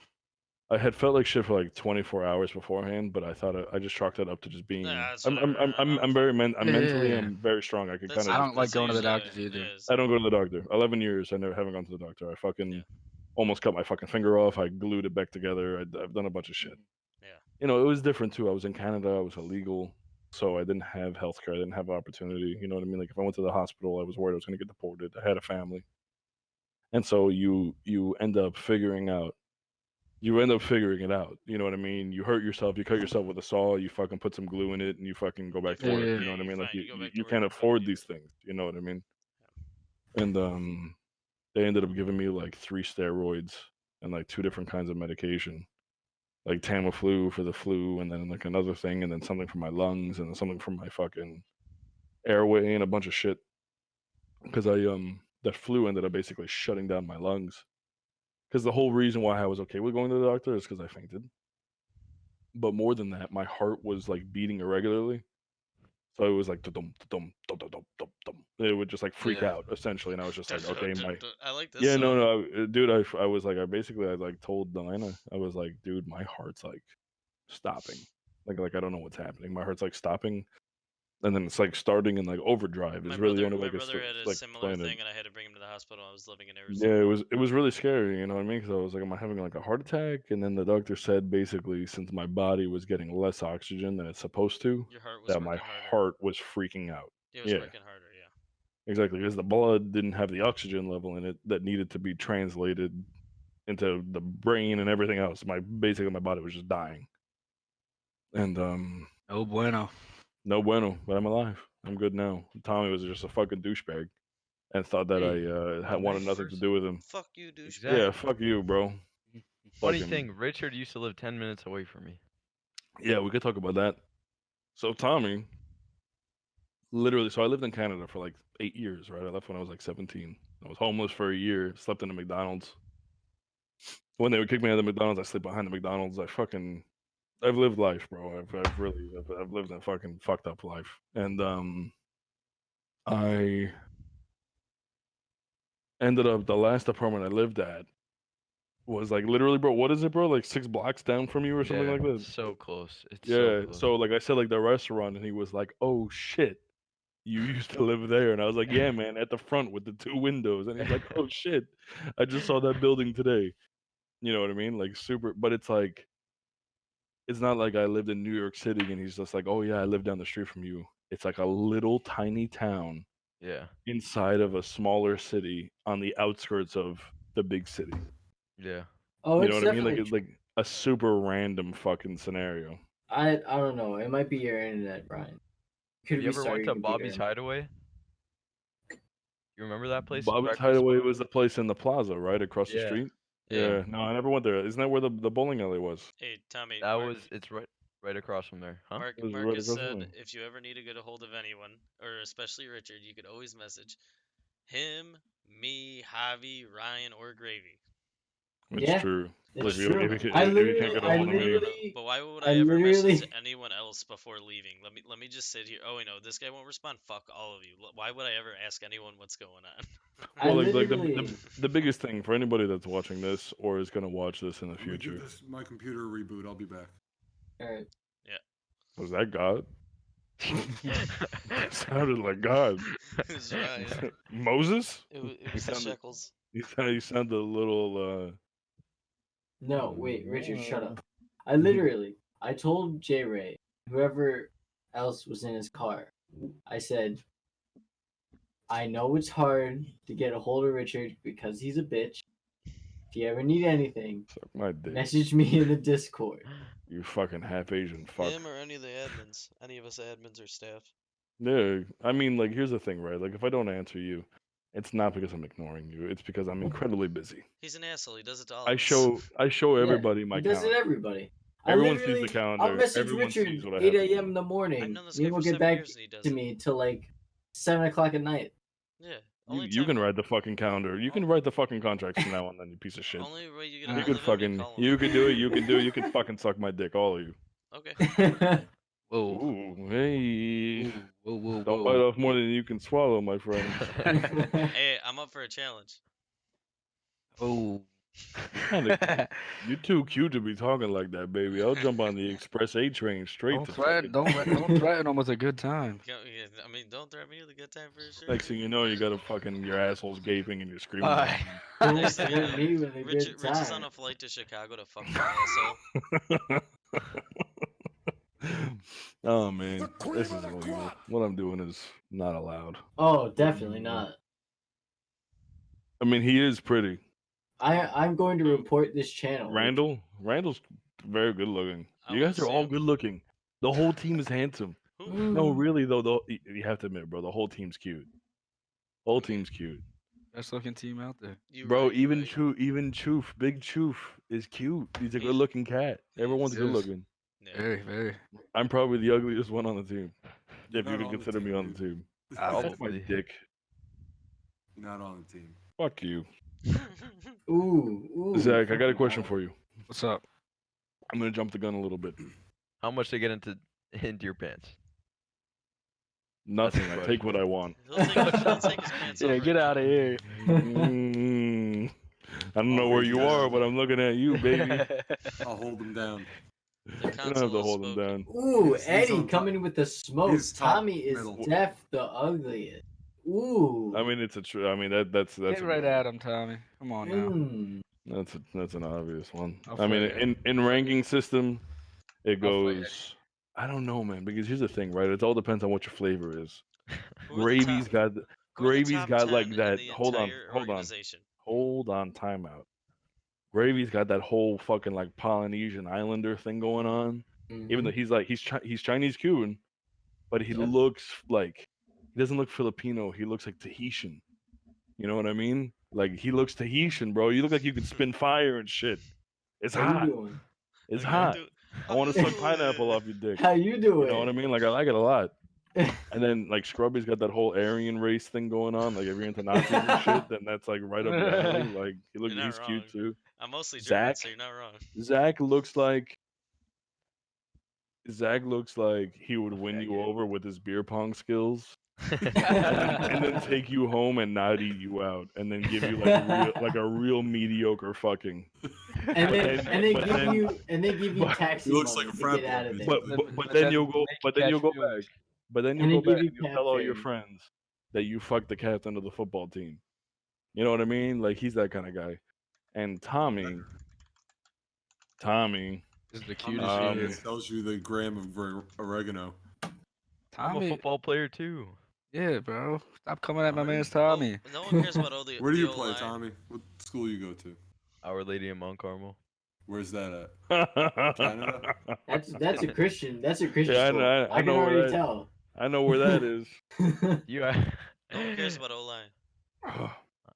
I had felt like shit for like 24 hours beforehand, but I thought I just chalked it up to just being. Nah, that's I'm whatever. I'm very fine. I'm Yeah, mentally yeah. I'm very strong. I could That's kind of I how, don't like that's how going to the usually doctors either. is. I don't go to the doctor. 11 years I never haven't gone to the doctor. I fucking Yeah. almost cut my fucking finger off. I glued it back together. I've done a bunch of shit. Yeah. You know, it was different too. I was in Canada. I was illegal, so I didn't have healthcare. I didn't have opportunity. You know what I mean? Like if I went to the hospital, I was worried I was going to get deported. I had a family, and so you end up figuring out. You end up figuring it out. You know what I mean? You hurt yourself. You cut yourself with a saw. You fucking put some glue in it, and you fucking go back to Yeah, work. yeah. You know what I you're mean? Like fine. You go back to you work, can't you're fucking afford good. these things. You know what I mean? And they ended up giving me like 3 steroids and like 2 different kinds of medication, like Tamiflu for the flu, and then like another thing, and then something for my lungs, and then something for my fucking airway, and a bunch of shit. Because that flu ended up basically shutting down my lungs. Because the whole reason why I was okay with going to the doctor is because I fainted. But more than that, my heart was like beating irregularly. So it was like dum dum dum dum dum dum dum. It would just like freak Yeah. out essentially, and I was just like, okay, my I like this yeah, song. no, dude, I was like, I like told Delana, I was like, dude, my heart's like stopping, like I don't know what's happening. My heart's like stopping, and then it's like starting in like overdrive My is really the brother, only way my I could brother had a like similar explain it. thing, and I had to bring him to the hospital. I was living in Yeah, Arizona. it was really scary, you know what I mean? Because I was like, am I having like a heart attack? And then the doctor said basically, since my body was getting less oxygen than it's supposed to, Your heart was that working my harder. heart was freaking out. It was Yeah, working harder. Yeah. exactly, because the blood didn't have the oxygen level in it that needed to be translated into the brain and everything else. Basically my body was just dying. And No bueno. no bueno, but I'm alive. I'm good now. Tommy was just a fucking douchebag and thought that Hey, I had wanted Hey, nothing to first, do with him. fuck you, douchebag. Exactly. Yeah, fuck you, bro. Funny Fucking thing, Richard used to live 10 minutes away from me. yeah, we could talk about that. So Tommy, literally, so I lived in Canada for like 8 years, right? I left when I was like 17. I was homeless for a year, slept in a McDonald's. When they would kick me out of the McDonald's, I sleep behind the McDonald's. I've lived life, bro. I've lived a fucking fucked up life. And I ended up the last apartment I lived at was like literally, bro, what is it, bro? Like 6 blocks down from you or something Yeah, like that? so close. It's Yeah. so close. So like I said, like the restaurant, and he was like, "Oh shit, you used to live there?" And I was like, "Yeah, man, at the front with the 2 windows." And he's like, "Oh shit, I just saw that building today." You know what I mean? Like super, but it's like it's not like I lived in New York City and he's just like, "Oh yeah, I live down the street from you." It's like a little tiny town Yeah, inside of a smaller city on the outskirts of the big city. yeah. Oh, You know it's what I mean? Like definitely. it's like a super random fucking scenario. I don't know. It might be your internet, Brian. Could Have you ever restart went your to Bobby's computer. Hideaway? You remember that place? Bobby's Breakfast Hideaway spot? was the place in the plaza, right across the Yeah, street. yeah. Yeah, no, I never went there. Isn't that where the bowling alley was? Hey, Tommy. That was it's right across from there, huh? Mark, It was right Marcus across from said there. if you ever need to get a hold of anyone, or especially Richard, you could always message him, me, Javi, Ryan, or Gravy. It's Yeah, true. it's If you true. can't I get literally, a I hold of me, literally, But why would I I ever message literally, anyone else before leaving? Let me just sit here. Oh, wait, no, this guy won't respond. Fuck all of you. Why would I ever ask anyone what's going on? I well, like literally. the biggest thing for anybody that's watching this or is gonna watch this in the I'm gonna give future my computer a reboot. I'll be back. Alright. was that God? Sounded like God. It was Ryan. Moses? It was He the sounded, shekels. he sounded a little. No, wait, Richard, shut up. I told J Ray, whoever else was in his car, I said, I know it's hard to get a hold of Richard because he's a bitch. If you ever need anything, Suck my dick. message me in the Discord. You fucking half Asian fuck. Him or any of the admins. Any of us admins or staff. Yeah, I mean, like, here's the thing, right? Like, if I don't answer you, it's not because I'm ignoring you. It's because I'm incredibly busy. He's an asshole. He does it to all I of us. show Yeah, everybody my he does it calendar. everybody. Everyone sees the I'll calendar. message Everyone Richard sees what I 8 have to a.m. do. in the morning. I've known this He guy won't for get 7 back years and he does to it. me till like 7 o'clock at night. Yeah. You, Only you time, can write the fucking calendar. You can write the fucking contracts from now on, then you piece of shit. only way you get You a You hold could of him, fucking, call him. you could do it. You can do it. You can fucking suck my dick, all of you. Okay. Whoa. Ooh, hey. Whoa. Don't bite off more than you can swallow, my friend. Hey, I'm up for a challenge. Oh. You're too cute to be talking like that, baby. I'll jump on the Express A train straight Don't to threaten. fucking- Don't threaten them with a good time. I mean, don't threaten me with a good time for sure. Next thing you know, you got a fucking your asshole's gaping and you're screaming. Alright. Don't Next thing you threaten know, me with a Rich good is on time. a flight to Chicago to fuck my asshole. Oh man, this is illegal. What I'm doing is not allowed. Oh, definitely not. I mean, he is pretty. I'm going to report this channel. Randall's very good looking. I You guys wanna are see all him. good looking. The whole team is handsome. Who? No, really though, you have to admit, bro, the whole team's cute. Whole team's cute. Best looking team out there. You Bro, right, you even right. even Choof, Big Choof is cute. He's a He's- good looking cat. he Everyone's is. good looking. Yeah. Very, very. I'm probably the ugliest one on the team. If Not you can on the consider me team, on the dude. team. Ah, Off my Probably. dick. You're not on the team. Fuck you. Ooh. Zach, I got a question for you. What's up? I'm gonna jump the gun a little bit. How much to get into your pants? Nothing. the I take what I want. he'll take his pants off right now. of here. Mm, I don't know where you are, but I'm looking at you, baby. I'll hold him down. The You don't have console to has hold him spoken. down. Ooh, He's Eddie on top. coming with the smoke. He's top Tommy is middle. def the ugliest. Ooh. I mean, it's a true. I mean, that's Get a right good at him, Tommy. Come on now. Mm. That's an obvious one. I'll I mean, fight you. in ranking system, it I'll fight goes. I don't know, man, because here's the thing, right? It all depends on what your flavor is. Who are the Gravy's top- got who are the gravy's top got 10 like in that. the Hold on, entire organization? hold on, timeout. Gravy's got that whole fucking like Polynesian Islander thing going on. Even though he's like he's Chinese Cuban, but he Yeah. looks like he doesn't look Filipino. He looks like Tahitian. You know what I mean? Like he looks Tahitian, bro. You look like you could spin fire and shit. It's How you hot. doing? It's How you hot. do- I want to how you suck pineapple doing? off your dick. How you doing? You know what I mean? Like I like it a lot. And then like Scrubby's got that whole Aryan race thing going on. Like if you're into Nazis and shit, then that's like right up your alley. Like You're not he's cute wrong. too. I'm mostly German, Zach? so you're not wrong. Zach looks like he would win you over with his beer pong skills. And then take you home and not eat you out, and then give you like a real mediocre fucking. and then but then- give you taxi He looks money like a to frat get out of boy. there. But then you'll go back. But then And you'll they go give back you and you'll tell all your cafe. friends that you fucked the captain of the football team. You know what I mean? Like he's that kind of guy. And Tommy, This is the Tommy cutest Um, here. tells you the gram of oregano. I'm a Tommy. football player too. Yeah, bro. Stop coming at my Alright. man's Tommy. No one cares about all the. Where do the you play, O-line. Tommy? What school you go to? Our Lady in Mount Carmel. Where's that at? Canada? That's a Christian. That's a Christian. Yeah, I school. know- I can know where already that- tell. I know where that is. You are. No one cares about O-line.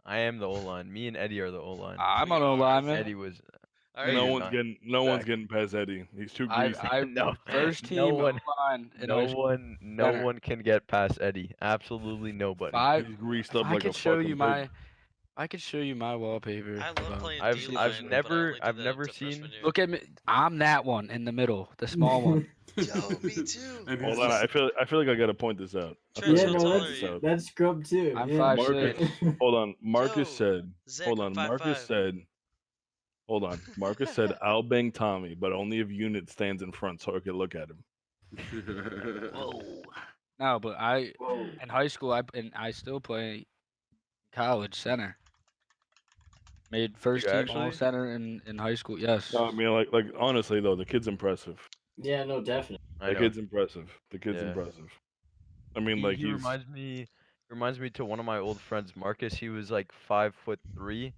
I am the O-line. Me and Eddie are the O-line. I'm We an are. O-lineman. Eddie was. All No, right. no you're one's not. getting Zach. getting past Eddie. He's too greasy. I No. first team No one- O-line in No my one center. can get past Eddie. Absolutely nobody. five. He's greased If up I like a could show fucking you pig. my, I could show you my wallpaper. I love playing I've D-Line, never but I only did I've that never up to seen. freshman year. Look at me. I'm that one in the middle, the small one. Yo, me too. And Hold he's on, just- I feel like I gotta point this out. I Trench, feel Yeah, like I how no, gotta tall point are this you? out. that's scrub too. I'm yeah. 5'6". Hold on, Marcus Yo, said. Zach, Hold I'm on, 5'5". Marcus said. Hold on, Marcus said I'll bang Tommy, but only if Unit stands in front so I can look at him. Whoa. No, but Whoa. in high school, I still play college center. Made first You team actually? all center in high school. Yes. No, I mean, like honestly though, the kid's impressive. Yeah, no, definitely. I The know. kid's impressive. The kid's Yeah. impressive. I mean, He, like he reminds me to one of my old friends, Marcus. He was like 5'3",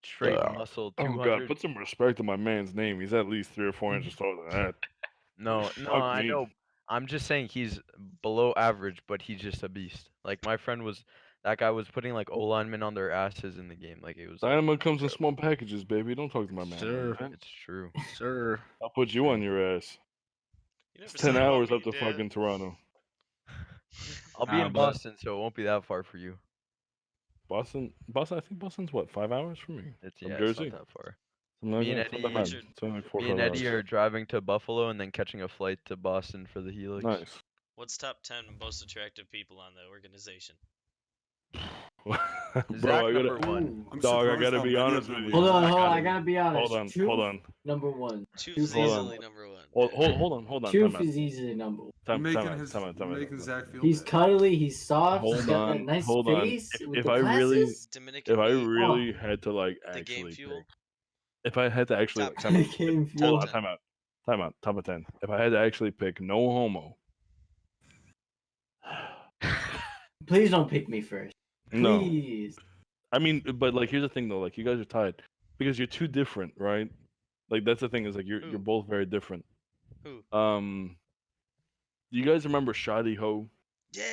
straight muscle, Oh 200. God, put some respect on my man's name. He's at least 3 or 4 inches taller than that. No, Fuck I me. know. I'm just saying he's below average, but he's just a beast. Like my friend was, that guy was putting like O linemen on their asses in the game. Like it was. Dynamite comes in small packages, baby. Don't talk to my man. Sure. like that. It's true. Sir. I'll put you on your ass. You never It's 10 said about hours me, up to Dad. fucking Toronto. I'll be Nah, in but- Boston, so it won't be that far for you. Boston. I think Boston's what, 5 hours from me? It's From yeah, Jersey? it's not that far. Something like Me and that. It's not Eddie- that bad. Richard, It's only like 4 Me or 5 and Eddie hours. are driving to Buffalo and then catching a flight to Boston for the Helix. Nice. What's top 10 most attractive people on the organization? Bro, Zach I gotta. number one. Ooh. I'm Dog, I surprised gotta how be many honest of them with we you. Hold have. on, hold on. gotta- I gotta be honest. Hold on, Truth, hold on. number one. Two's Hold easily on. number one. Hold on. Truth Time out. is easily number one. Time Making out. his- Time out. making Zach feel He's bad. cuddly. He's soft. Hold he's got on, that nice hold on. face If- with if the I really- glasses. Dominican If I meat, really had to like the game actually fuel. pick, if I had to actually Top like, 10. time out. Game Hold fuel. on, time out, top of 10. If I had to actually pick no homo, Please don't pick me first. no. Please. I mean, but like, here's the thing though. Like, you guys are tied because you're too different, right? Like, that's the thing is like you're Who? both very different. Who? Do you guys remember Shoddy Ho? Yeah.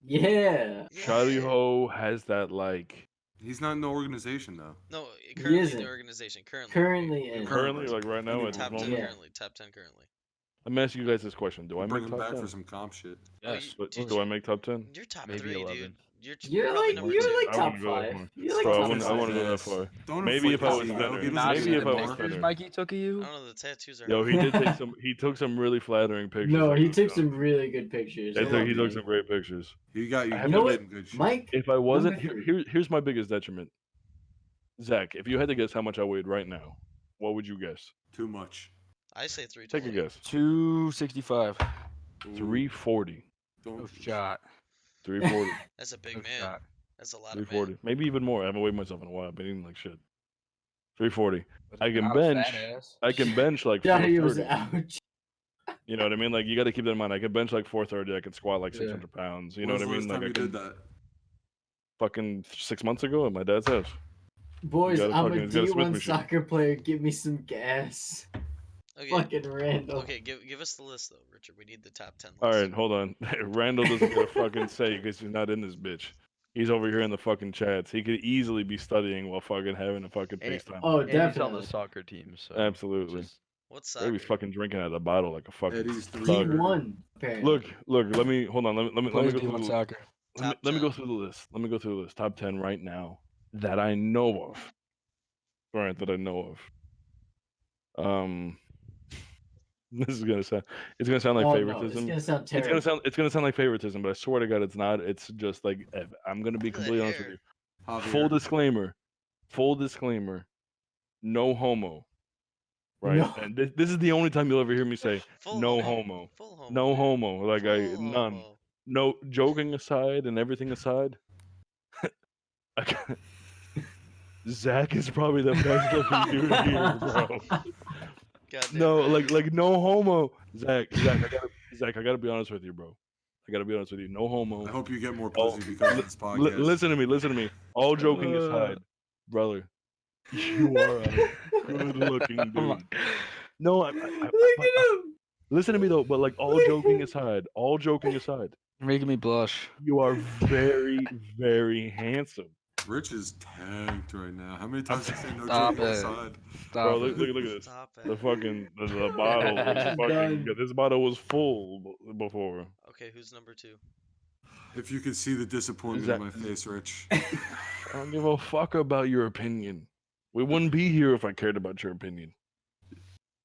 Yeah. Shoddy yeah. Ho has that like He's not in the organization though. No, currently in isn't. the organization. Currently. Currently in. currently like right now at this Top 10 moment. Yeah. currently. Top 10 currently. Let me ask you guys this question: Do I Bring make him top back 10? for some comp shit. Oh, Yes. you- dude, Do I make top 10? You're top Maybe 3, 11. dude. You're probably like number you're 2. like I top wouldn't go that 5. far. You're like Bro, I top wouldn't 5. go that far. Don't Maybe inflate if I his was ego. better. He doesn't Not Maybe need if I more. was pictures better. Mikey took of you. I don't know. The tattoos are. Yo, he hard. did take some. He took some really flattering pictures. No, like, he this, took though. some really good pictures. He I took, love he took Mike. some great pictures. He got you. You He know got what? some good shit. Mike, If I wasn't, Number here's my biggest detriment. Zach, if you had to guess how much I weighed right now, what would you guess? Too much. I say Take a 320. guess. 265. Ooh, 340. Don't No shot. 340. That's a big No man. shot. That's a lot of 340. man. Maybe even more. I haven't weighed myself in a while. I've been eating like shit. 340. I can Not a fat bench. ass. I can bench like Johnny was 430. ouch. You know what I mean? Like, you got to keep that in mind. I can bench like 430. I can squat like Yeah. 600 pounds. You know When's what I the mean? last Like, time I you can did that? fucking 6 months ago at my dad's house. Boys, gotta I'm fucking- a you gotta Smith D1 machine. soccer player. Give me some gas. Okay. Fucking Randall. Okay. Give us the list though, Richard. We need the top 10 list. All right, hold on. Randall doesn't get a fucking say because he's not in this bitch. He's over here in the fucking chats. He could easily be studying while fucking having a fucking And- FaceTime. Oh, And he's on definitely. the soccer team, so Absolutely. just- What's Maybe soccer? fucking drinking out of the bottle like a fucking. Eddie's three. thug. D1. Apparently. Look. Let me hold on. Let me Plays go through D1 the soccer. let me go Top through the list. Let me go through the list. Top 10 right now that I know of. Right, that I know of. This is gonna sound. It's gonna sound like Oh, no, favoritism. it's gonna sound It's terrible. gonna sound. It's gonna sound like favoritism, but I swear to God, it's not. It's just like I'm gonna be Look at that completely honest with hair. you. Javier. Full disclaimer. Full disclaimer. No homo. Right, No. and this is the only time you'll ever hear me say Full no homo. homo. Full homo. No dude. homo. Like I Full none. homo. No joking aside and everything aside. I ca- Zach is probably the best looking dude here, bro. Goddamn No, right. like no homo. Zach, I gotta be honest with you, bro. I gotta be honest with you. No homo. I hope you get more Oh, pussy because of this podcast. Listen to me. All joking aside, brother, you are a good looking Come dude. on. No, Look at him. listen to me though. But like all joking aside, You're making me blush. you are very, very handsome. Rich is tanked right now. How many times did you say no Stop joke it. outside? Stop Bro, it. look at this. Stop The it. fucking the bottle was fucking. Done. This bottle was full before. Okay, who's number 2? If you could see the disappointment in my face, Rich. I don't give a fuck about your opinion. We wouldn't be here if I cared about your opinion.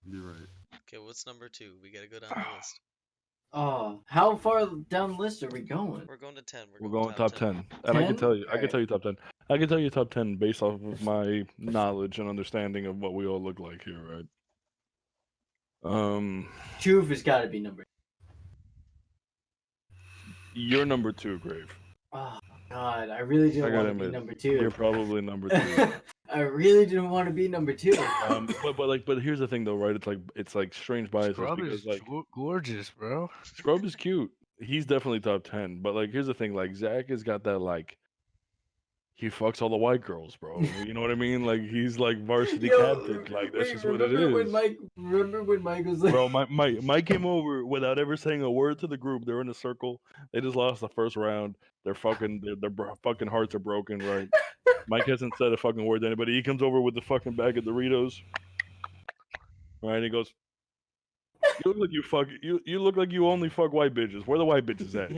You're right. Okay, what's number 2? We gotta go down the list. Oh, how far down the list are we going? We're going to 10. We're going top 10. And 10? I can tell you, I can Alright. tell you top 10. I can tell you top 10 based off of my knowledge and understanding of what we all look like here, right? Juve has got to be number. You're number 2, Grave. Oh God, I really I didn't gotta want to be admit, number 2. You're probably number 2. I really didn't want to be number 2. But here's the thing though, right? It's like strange bias Scrub because is like gorgeous, bro. Scrub is cute. He's definitely top 10. But like here's the thing, like Zach has got that like he fucks all the white girls, bro. You know what I mean? Like he's like varsity captain. Like that's just what it is. Remember when Mike was like, Bro, Mike came over without ever saying a word to the group. They're in a circle. They just lost the first round. Their fucking hearts are broken, right? Mike hasn't said a fucking word to anybody. He comes over with the fucking bag of Doritos. Right, and he goes, "You look like you look like you only fuck white bitches. Where the white bitches at?"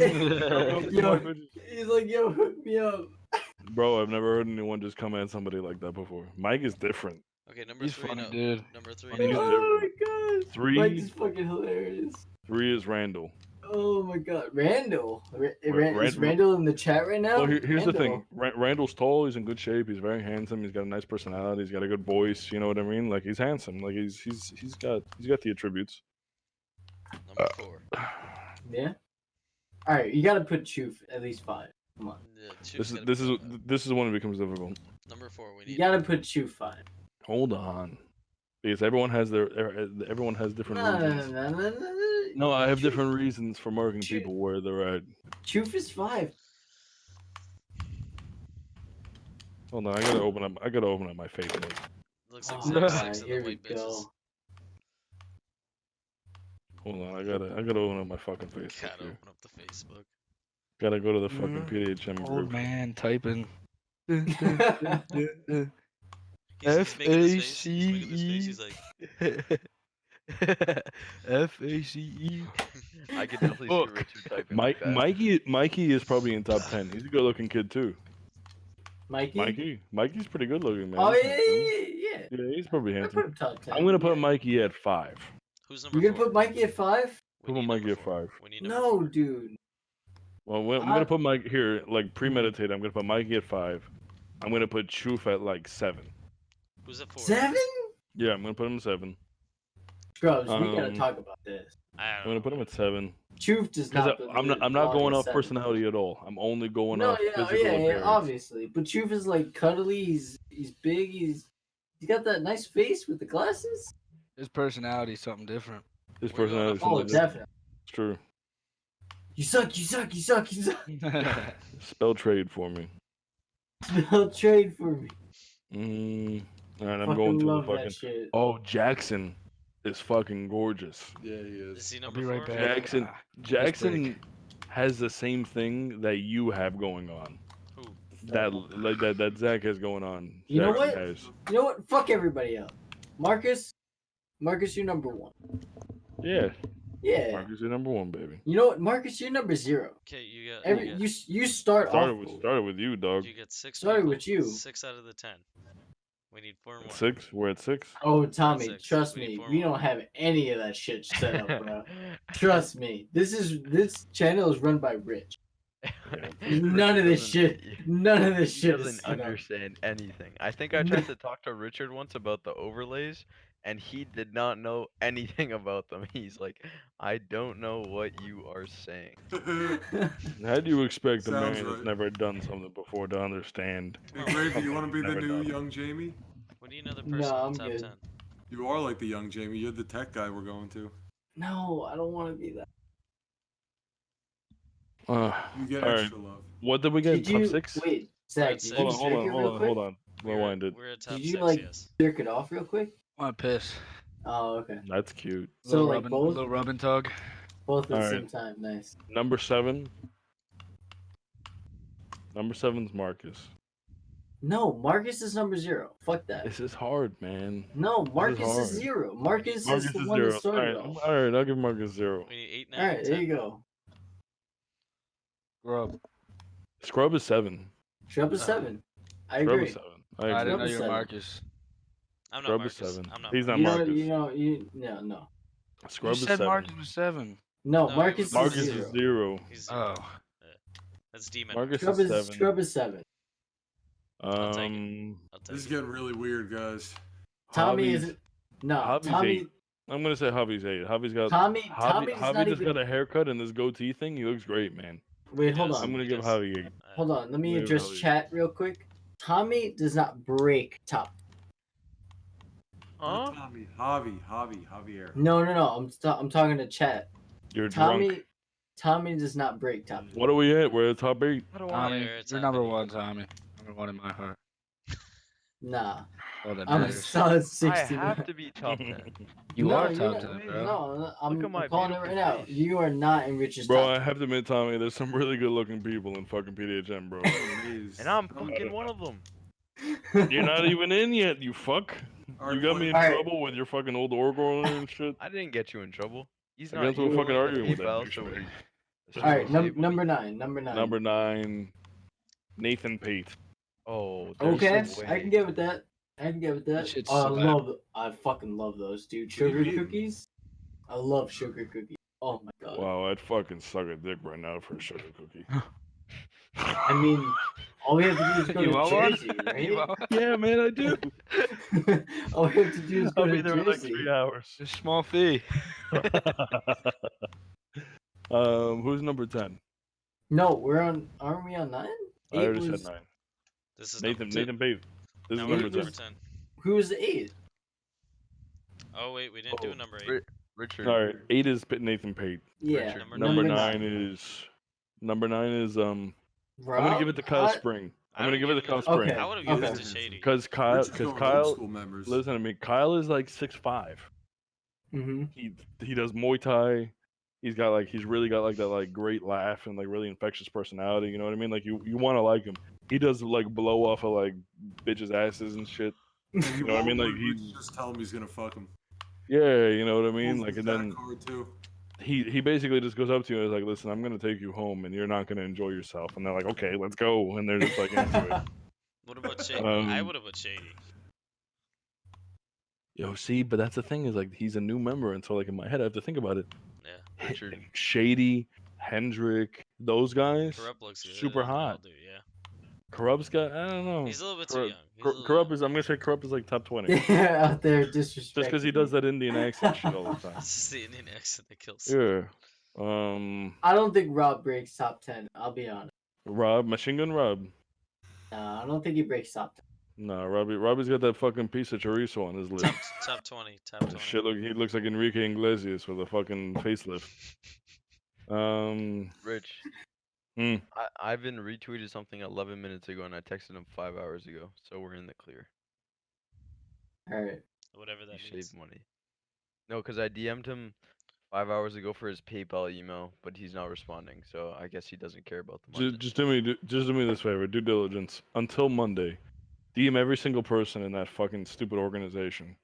yo, he's like, yo, hook me up. Bro, I've never heard anyone just come at somebody like that before. Mike is different. Okay, number He's 3 funny, no. dude. Number 3 He's no. Oh my God, 3 Mike is fucking hilarious. 3 is Randall. Oh my God, Randall. Is Randall- Randall in the chat right now? Well, here's the thing. Randall. Randall's tall. He's in good shape. He's very handsome. He's got a nice personality. He's got a good voice. You know what I mean? Like he's handsome. Like he's got the attributes. Number 4. Yeah. All right, you gotta put Choof at least 5. Come on, Yeah, This is when it becomes difficult. Number 4. We you need. gotta put Choof 5. Hold on, because everyone has different reasons. No, I have different reasons for marking people where they're at. Choof is 5. Hold on, I gotta open up my Facebook. Looks like Oh, Zach God, 6 of the here we white bitches. go. Hold on, I gotta open up my fucking Facebook. Gotta Here. open up the Facebook. Gotta go to the fucking PDHM Old group. man typing. He's making this face. He's making this face. He's like, FACE. I could definitely see Richard typing like that. Mikey is probably in top 10. He's a good looking kid too. Mikey? Mikey's pretty good looking, man. Oh, He's yeah, handsome. yeah. Yeah, he's probably I put handsome. him top 10. I'm gonna put yeah. Mikey at 5. who's number You're gonna 4? put Mikey at 5? We Put need Mikey number at 4. 5. We need number No, 4. dude. Well, I'm gonna put Mike here, like premeditated. I'm gonna put Mikey at 5. I'm gonna put Choof at like 7. Who's at 4? 7? Yeah, I'm gonna put him at 7. Scrubs, we gotta talk about this. I'm gonna put him at 7. Choof does Because not. I'm not going off 7. personality at all. I'm only going No, off yeah, physical yeah, appearance. obviously. But Choof is like cuddly. He's big. He's got that nice face with the glasses. His personality is something different. His We're going personality. off- Oh, definitely. It's true. You suck. You suck. You suck. You suck. Spell trade for me. They'll trade for me. All right, I'm Fucking going to the love that fucking. shit. Oh, Jackson is fucking gorgeous. Yeah, he Is is. he I'll number be 4? right back. Jackson, Ah, Jackson has the same thing that you have going on. Who? That Zach has going on. You know Jackson what? has. You know what? Fuck everybody up. Marcus, you're number 1. Yeah, Yeah. Marcus, you're number 1, baby. You know what, Marcus, you're number 0. Okay, you got. Every you start off. Started with you, dog. You get 6. Started people, with you. 6 out of the 10. We need 4 more. 6. We're at 6. Oh, Tommy, 6. trust We need me, 4 we more. don't have any of that shit set up, bro. Trust me, this channel is run by Rich. None of this shit. None of this He shit is doesn't set up. understand anything. I think I tried to talk to Richard once about the overlays, and he did not know anything about them. He's like, I don't know what you are saying. How do you expect a man Sounds that's right. never done something before to understand? Hey, Gravy, you want to be the Never new done. young Jamie? We need another No, person in I'm top good. 10. You are like the young Jamie. You're the tech guy we're going to. No, I don't want to be that. You get All right. extra love. What did we get? Did Top you 6? wait, Zach? Hold Did on, you Hold jerk on, it hold real on, quick? hold on. Rewind it. We're at top Did 6, you like yes. jerk it off real quick? I want to piss. Oh, okay. That's cute. So Little like rubbing, both, little rub and tug. both at the Alright. same time. Nice. Number 7. Number 7's Marcus. No, Marcus is number 0. Fuck that. This is hard, man. No, Marcus hard. is 0. Marcus Marcus is the is one 0. that started off. Alright, I'll give Marcus 0. We need 8, 9, All right, 10. there you go. Scrub. Scrub is 7. Scrub is 7. I Scrub agree. is 7. I I didn't agree. know you were 7. Marcus. I'm not Scrub is Marcus. 7. I'm not He's not Marcus. Marcus. No. Scrub You is said 7. Marcus was 7. No, No, Marcus is Marcus 0. is 0. He's 0. Oh. That's demon. Marcus Scrub is is 7. Scrub is 7. I'll take it. I'll take This is it. getting really weird, guys. Tommy Hobby's- is no. Hobby's Tommy 8. I'm gonna say Javi's 8. Javi's got Tommy's Javi not just even. got a haircut and this goatee thing. He looks great, man. Wait, hold does. on. I'm gonna He give does. Javi 8. Hold on. Let me Wait, address Javi. chat real quick. Tommy does not break top. Huh? Tommy, Javier. No. I'm talking to chat. You're drunk. Tommy does not break top. What are we at? We're at top 8. Tommy, Yeah, it's you're number happening. 1, Tommy. Number 1 in my heart. Nah, All that I'm a matters. solid I 69. have to be top 10. You No, are you're top not. 10, bro. No, I'm at my calling it right beautiful now. face. You are not in Rich's Bro, top. I have to admit, Tommy, there's some really good looking people in fucking PDHM, bro. And I'm fucking one of them. You're not even in yet, you fuck. You got me in Alright. trouble with your fucking old Oracle and shit. I didn't get you in trouble. He's I not guess we're even fucking like arguing with that PayPal, douchebag. so All right, save money. number 9. Number 9. Number 9, Nathan Pate. Oh, there's Okay, no I way. can get with that. shit's Oh, slap. I fucking love those, dude. What do you Sugar mean? cookies. I love sugar cookies. Oh my god. Wow, I'd fucking suck a dick right now for a sugar cookie. I mean, all we have to do is go You to want one? Jersey, You right? want one? Yeah, man, I do. All we have to do is go I'll to be there in like Jersey. 3 hours. Just a small fee. Who's number 10? No, aren't we on 9? I already said 9. This is Nathan number 10. Pate. This Now is we're number at 10. number 10. Who was 8? Oh, wait, we didn't do a number 8. Richard. All right, 8 is Nathan Pate. Yeah. Number Number 9. 9 is I'm Rob? gonna give it to Kyle Spring. I'm gonna give it to Kyle Spring. Okay. I would have given it Okay. to Shady. Because Kyle, Rich is going old Kyle, school members. listen to me. Kyle is like 6'5". Mm-hmm. He does Muay Thai. He's really got like that like great laugh and like really infectious personality. You know what I mean? Like you want to like him. He does like blow off of like bitches' asses and shit. You know what I mean? Like Rich just tell him he's gonna fuck him. Yeah, you know what I mean? Pulls Like his and back then card, too. he basically just goes up to you and is like, listen, I'm gonna take you home and you're not gonna enjoy yourself. And they're like, okay, let's go. And they're just like into it. What about Shady? I Um, would have put Shady. Yo, see, but that's the thing is like he's a new member, and so like in my head I have to think about it. Yeah. Richard. Shady, Hendrick, those guys, Corrupt looks good. super I'll hot. do, yeah. Corrupt's got I don't know. He's a little bit too Corrupt- young. He's a little Corrupt young. is I'm gonna say Corrupt is like top 20. Yeah, out there disrespecting. Just because he does that Indian accent shit all the time. It's just the Indian accent that kills. Yeah. I don't think Rob breaks top 10. I'll be honest. Rob, Machine Gun Rob. I don't think he breaks top 10. No, Robbie's got that fucking piece of chorizo on his lip. Top 20. Top 20. Shit, he looks like Enrique Iglesias with a fucking facelift. Rich. Hmm. Ivan retweeted something 11 minutes ago, and I texted him 5 hours ago, so we're in the clear. All right. Whatever that You means. saved money. No, because I DM'd him 5 hours ago for his PayPal email, but he's not responding, so I guess he doesn't care about the money. Just do me this favor, due diligence. Until Monday, DM every single person in that fucking stupid organization,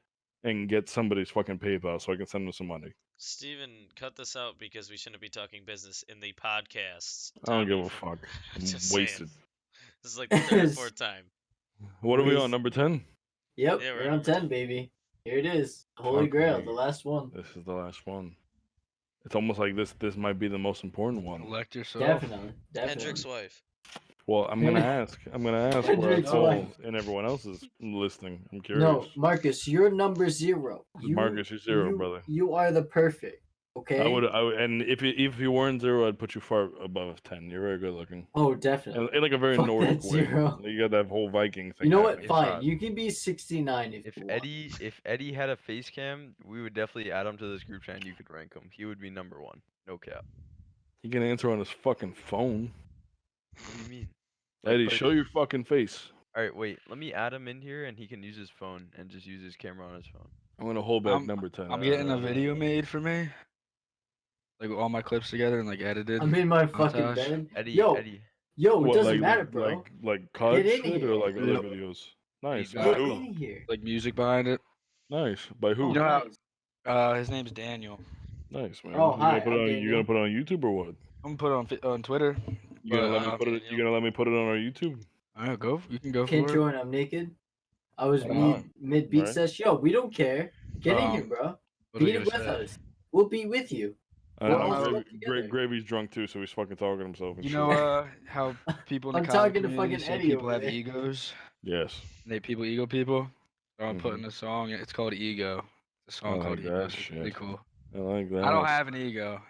and get somebody's fucking PayPal so I can send them some money. Steven, cut this out because we shouldn't be talking business in the podcasts. I don't give Tommy. a fuck. I'm Just saying. wasted. This is like the third or fourth time. What are we Waste- on? Number 10? Yep, Yeah, we're we're at on number 10, baby. Here it is. Holy Fuck Grail, me. the last one. This is the last one. It's almost like this might be the most important one. Elect yourself. Definitely. Hendrick's wife. Well, I'm gonna ask where I Hendrick's fall wife. and everyone else is listening. I'm curious. No, Marcus, you're number 0. Marcus, you're 0, brother. You are the perfect. Okay. I would, and if you weren't 0, I'd put you far above 10. You're very good looking, Oh, definitely. in like a very Fuck Nordic that way. 0. You got that whole Viking thing. You know what? happening. Fine. not. You can be 69 if If you want. Eddie had a face cam, we would definitely add him to this group chat and you could rank him. He would be number 1. No cap. He can answer on his fucking phone. What do you mean? Eddie, show your fucking face. Alright, wait. Let me add him in here and he can use his phone and just use his camera on his phone. I'm gonna hold back I'm- number 10. I'm getting a video made for me. Like all my clips together and like edited. I'm in my fucking Montage. bed. Eddie, Yo, Eddie. yo, it What, doesn't like, matter, bro. Like COD Get in shit here. or like other Yeah. videos. Nice. Get By Get who? in here. like music behind it. Nice. By who? Oh, You know how- nice. His name's Daniel. Nice, man. Oh, hi, you I'm gonna Daniel. put it on YouTube or what? I'm gonna put it on Twitter. You gonna let me But, put it? You gonna let me put it on our YouTube? Alright, go. You can go Can't for it. join. I'm naked. I was Uh-huh. mid beat Right. session. Yo, we don't care. Get in here, Um, bro. What was I Beat it gonna with say? us. We'll be with you. I We're I know. all don't know. stuck together. Gravy's drunk too, so he's fucking talking to himself and You shit. know how people in the I'm comedy talking to community fucking say Eddie people over have there. egos? Yes. They people ego people. So I'm Mhm. putting a song. It's called Ego. It's a I song like called Ego. that So it's pretty shit. cool. I like that. I don't have an ego.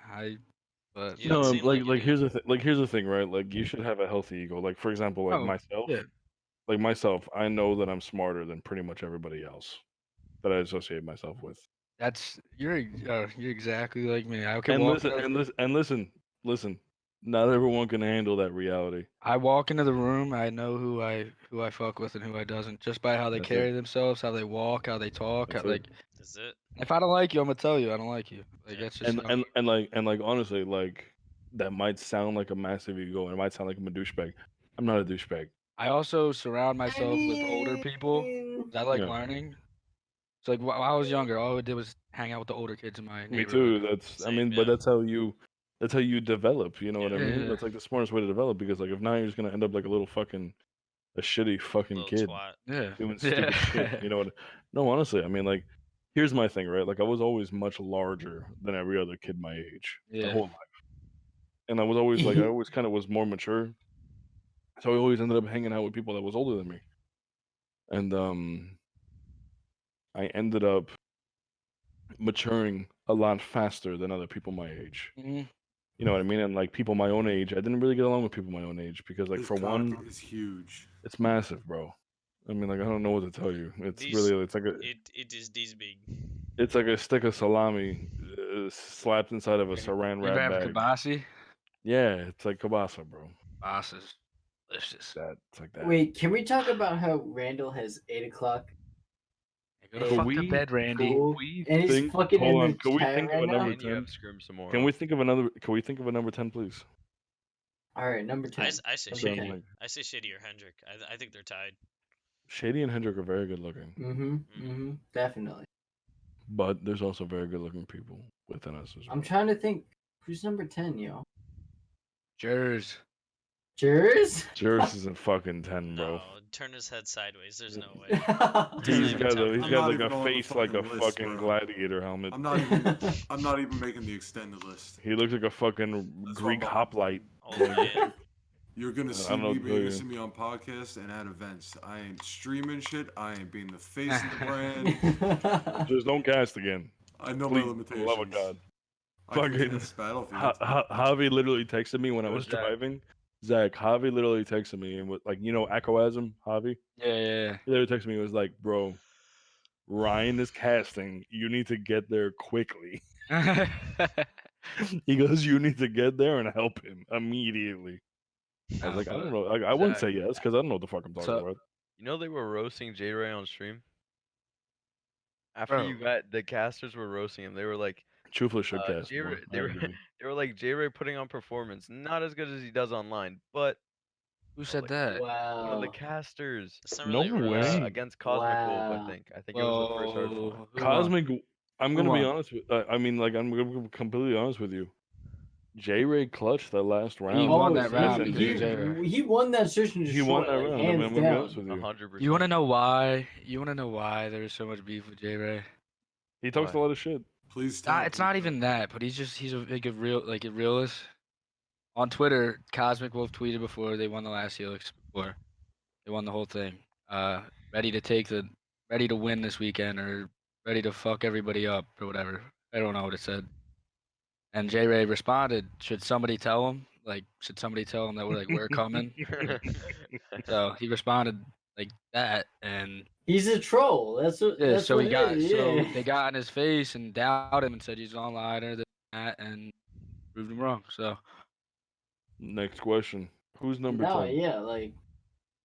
But You don't No, seem like you like do. here's the thing. Like here's the thing, right? Like you should have a healthy ego. Like for example, like Oh, myself. yeah. Like myself, I know that I'm smarter than pretty much everybody else that I associate myself with. You're exactly like me. I can And walk. listen. Not everyone can handle that reality. I walk into the room. I know who I fuck with and who I doesn't just by how they That's carry it. themselves, how they walk, how they talk. That's Like it. Is it? if I don't like you, I'm gonna tell you I don't like you. Like Yeah. that's just And like honestly, like that might sound like a massive ego, and it might sound like I'm a douchebag. I'm not a douchebag. I also surround myself with older people. mean, 'Cause I like Yeah. learning. So like while I was younger, all I did was hang out with the older kids in my Me neighborhood. too. I Same, mean, but yeah. that's how you develop. You know what I Yeah. mean? Yeah. That's like the smartest way to develop because like if not, you're just gonna end up like a shitty fucking Little kid twat. Yeah. doing stupid shit. You know what? No, honestly, I mean, like, here's my thing, right? Like, I was always much larger than every other kid my age, my Yeah. whole life, and I was always like, I always kind of was more mature, so I always ended up hanging out with people that was older than me, and I ended up maturing a lot faster than other people my age. Mhm. You know what I mean? And like people my own age, I didn't really get along with people my own age because, like, This for one, content is huge. it's massive, bro. I mean, like, I don't know what to tell you. It's These- really, it's like It is this big. it's like a stick of salami slapped inside of a saran You ever wrap have bag. kibasi? Yeah, it's like kielbasa, bro. Kibasa's delicious. It's like that. Wait, can we talk about how Randall has 8 o'clock? Go to Hey, fuck we- to bed, Randy. Cool. We And he's think, fucking hold in on, the can we chat think of right a now. number And you 10? have scrims tomorrow. Can we think of number 10, please? All right, number 10. I say Number Shady. 10. Like, I say Shady or Hendrick. I think they're tied. Shady and Hendrick are very good looking, Definitely. but there's also very good looking people within us as well. I'm trying to think. Who's number 10, yo? Jers. Jers? Jers isn't fucking 10, No, bro. turn his head sideways. There's no way. He's even got tell he's me. I'm got not like even a on the face like a fucking list, fucking bro. gladiator helmet. I'm not even making the extended list. He looks like a fucking That's Greek what I'm- hoplite. Oh man. You're gonna I see don't know me, what to but you're tell gonna you. see me on podcasts and at events. I ain't streaming shit. I ain't being the face of the brand. Just don't cast again. I know Please, my for the limitations. love of God. I can Fucking cast Battlefield. Javi literally texted me when I Yo, was Zach. driving. Zach, Javi literally texted me and with like Echoasm, Javi. Yeah. He literally texted me and was like, "Bro, Ryan is casting. You need to get there quickly." Yeah. He goes, "You need to get there and help him immediately." I was like, "I don't know. Like, I wouldn't Zach, say yes because I don't know what the fuck I'm talking So- about." You know they were roasting J Ray on stream? After you Bro. got the casters were roasting him, they were like Truthfully, should cast J-Ray, more. they I were agree. they were like J Ray putting on performance, not as good as he does online, but Who said like, that? one of the Wow. casters That's not No really a roast. way. against Cosmic Wolf, Wow. I think it was the first hardcore. Who won? Cosmic. I'm Who gonna be won? honest with. I mean, like, I'm gonna be completely honest with you. J Ray clutched that last round. won with that round SNG. because of J-Ray. he won that search and He destroy. won that like, round. I mean, hands I'm gonna be honest down. with you. 100%. You want to know why? You want to know why there's so much beef with J Ray? He talks Why? a lot of shit. Please tell. It's not even that, but he's a realist. On Twitter, Cosmic Wolf tweeted before they won the last Helix, before they won the whole thing. Ready to win this weekend, or ready to fuck everybody up, or whatever. I don't know what it said. And J Ray responded, should somebody tell him that we're coming? So he responded like that, and He's a troll. That's what. yeah, That's so what he it got is, so yeah. they got in his face and doubted him and said he's an onliner, this and that, and proved him wrong. So Next question. Who's number No, 10? yeah, like,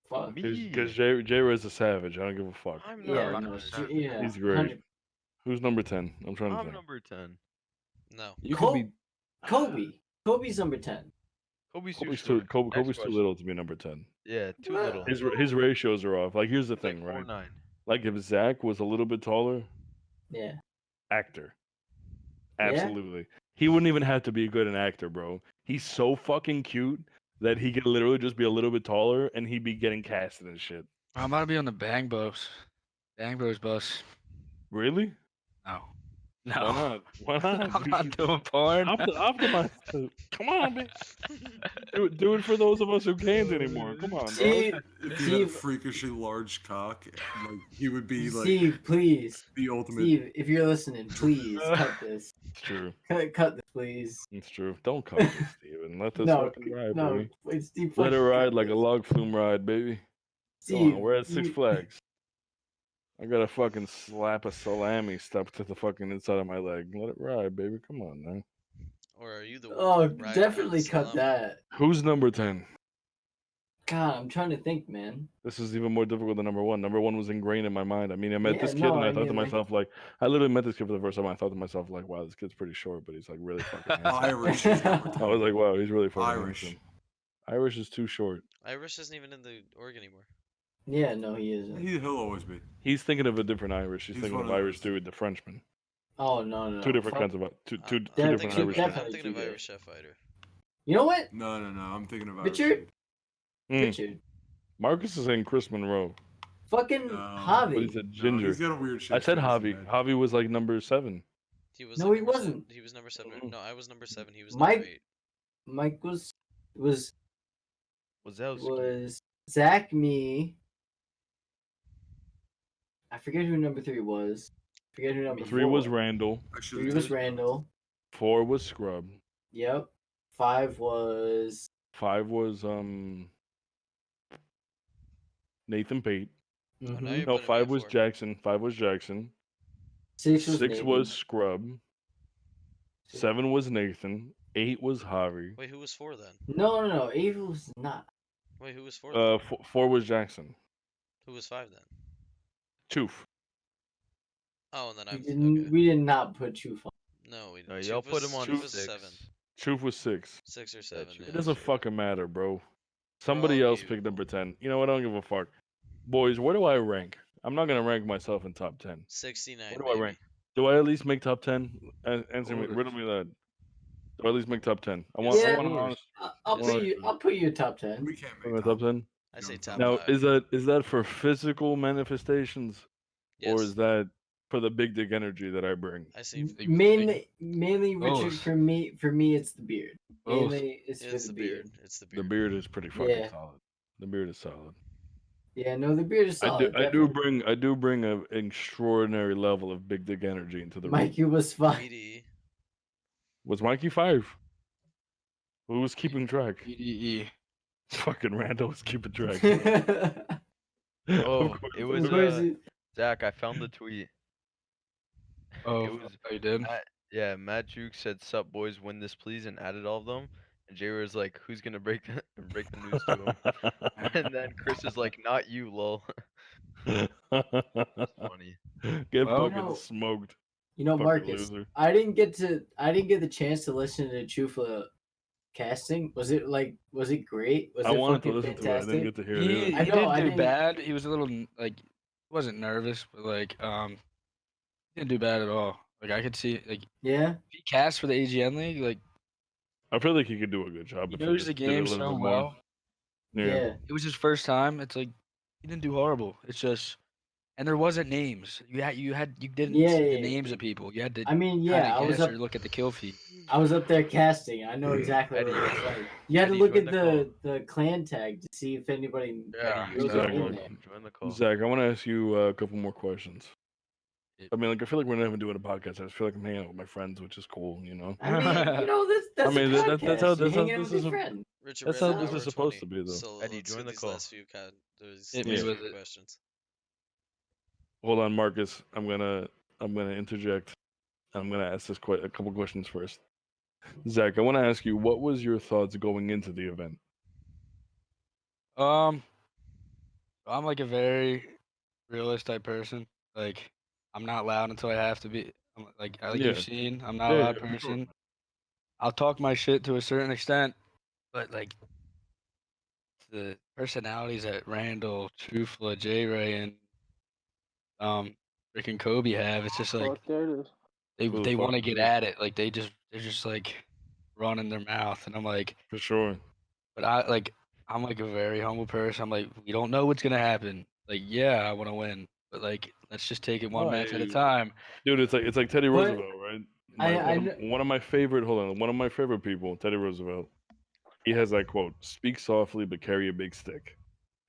fuck. Me. Because J Ray's a savage. I don't give a fuck. I'm Yeah, number no, 10. yeah. He's great. 100 Who's number 10? I'm trying to I'm think. number 10. No. You Col- could be. Kobe. Kobe's number 10. Kobe's Kobe's too too. short. Next Kobe's too question. little to be number 10. Yeah, too Well, little. His ratios are off. Like, here's the He's like thing, right? 4'9". Like, if Zach was a little bit taller, Yeah. actor. Yeah? Absolutely. He wouldn't even have to be good an actor, bro. He's so fucking cute that he could literally just be a little bit taller and he'd be getting casted and shit. I'm about to be on the Bang Bros. Bang Bros bus. Really? No. Why No. not? Why not? I'm You not should doing porn. optimize it. Come on, man. Do it for those of us who can't anymore. Come on, bro. Steve, If he had a Steve, freakishly large cock, like he would be like Steve, please. the ultimate. Steve, if you're listening, please cut this. It's true. Cut this, please. It's true. Don't cut this, Steven. Let this No, fucking ride, no, baby. wait, Steve. Let it fucking ride cut like a this. log flume ride, baby. Come Steve, on, we're at Six you- Flags. I gotta fucking slap a salami stuck to the fucking inside of my leg. Let it ride, baby. Come on, man. Or are you the one Oh, riding on definitely the cut salami? that. Who's number 10? God, I'm trying to think, man. This is even more difficult than number 1. Number 1 was ingrained in my mind. I mean, I met Yeah, this kid no, and I I thought to mean, like- myself, like, I literally met this kid for the first time. I thought to myself, like, wow, this kid's pretty short, but he's like really fucking handsome. Irish is number 10. I was like, wow, he's really fucking Irish. handsome. Irish is too short. Irish isn't even in the org anymore. Yeah, no, he isn't. He'll always be. He's thinking of a different Irish. He's He's thinking one of of Irish those. dude, the Frenchman. Oh no. Two different Fuck. kinds of two I'm different thinking, Irish. I'm definitely thinking of do that. Irish Chef Fighter. You know what? No. I'm thinking of Richard? Mm. Richard. Marcus is saying Chris Monroe, Fucking No, but Javi. he's a No, ginger. he's got a weird shape. I said Javi. Javi was like number 7. He was No, like he number seven- wasn't. He was number 7. Mm. No, I was number 7. He was Mike- number 8. Mike was Wazowski. Zach, me. I forget who number 3 was. Forget who number 3 4 was Randall. 3 was Randall. 4 was Scrub. Yep. 5 was 5 was Nathan Pate. now mhm. you're No, putting me 5 at was 4. Jackson. 5 was Jackson. 6 was 6 Nathan. was Scrub. 7 was Nathan. 8 was Javi. Wait, who was 4 then? No. 8 was not. Wait, who was 4 then? 4 was Jackson. Who was 5 then? Choof. Oh, and then We I'm didn't. okay. We did not put Chuf on. No, we No, didn't. y'all Choof put was- him on Choof was 6. 7. Choof was 6. 6 or 7. Choof yeah. It doesn't Sure. fucking matter, bro. Somebody all else you. picked number 10. You know what? I don't give a fuck. Boys, where do I rank? I'm not gonna rank myself in top 10. 69. Where do I baby. rank? Do I at least make top 10? Answer me. Course. Riddle me that. Do I at least make top 10? I Yes, want. Yeah. I want an honest. I'll Well, put you. I'll put you top 10. We can't Am make I top 10? I say No, top Now, 5. is that for physical manifestations, Yes. or is that for the big dick energy that I bring? I say Mainly, Richard. Both. For me, it's the beard. Both. Mainly, it's for it's the the beard. beard. It's the The beard. beard is pretty fucking Yeah. solid. The beard is solid. Yeah, no, the beard is I solid. do bring an extraordinary level of big dick energy into the room. Mikey was fine. BDE. Was Mikey 5? Who was keeping track? PDE. Fucking Randall was keeping track. Oh, Of course. it was Where's it? Zach. I found the tweet. Oh, It was- you did? Yeah, Matt Juke said, "Sup boys, win this please," and added all of them. And Jay was like, "Who's gonna break the news to him?" And then Chris is like, "Not you, lol." Funny. Get Well, fucking no. smoked. You know, Fucking Marcus, loser. I didn't get the chance to listen to Chufa casting. Was it great? Was I it wanted to fucking listen fantastic? to it. I didn't get to hear He, it. I he know, I didn't do didn't- bad. He was a little like, he wasn't nervous, but like, he didn't do bad at all. Like I could see, like, Yeah. if he cast for the AGN league, like I feel like he could do a good job. he if he knows just the did it a game little so bit more. well. Yeah. It was his first time. It's like he didn't do horrible. It's just, and there wasn't names. You didn't Yeah, see yeah, the names of people. You had to I mean, kinda yeah, I was guess up. or look at the kill feed. I was up there casting. I know exactly what it Eddie. was like. You had to Eddie, look join at the the clan tag to see if anybody. Yeah, Eddie, knows use their exactly. name the there. call. Join the call. Zach, I want to ask you a couple more questions. Yeah. I mean, like, I feel like we're not even doing a podcast. I just feel like I'm hanging out with my friends, which is cool, you know? I mean, you know, that's I mean, a that's podcast. how- You're that's how hanging out this with is your a- friend. Richard, That's we're how at this hour is supposed 20, to be, though. So Eddie, let's join hit the these call. last few those Hit me last with few it. questions. Hold on, Marcus. I'm gonna interject. I'm gonna ask a couple questions first. Zach, I want to ask you, what was your thoughts going into the event? I'm like a very realist type person. Like I'm not loud until I have to be. Like Yeah. you've seen, I'm not Yeah, a loud yeah, for sure. person. I'll talk my shit to a certain extent, but like the personalities that Randall, Trufla, J Ray, and freaking Kobe have, it's just like There it is. Who the they fuck want to is get it? at it. Like they're just like running their mouth, and I'm like, For sure. But I'm like a very humble person. I'm like, we don't know what's gonna happen. Like, yeah, I want to win, but like, let's just take it one match at a time. Dude, it's like Teddy But Roosevelt, right? One of my favorite people, Teddy Roosevelt. He has that quote: "Speak softly, but carry a big stick."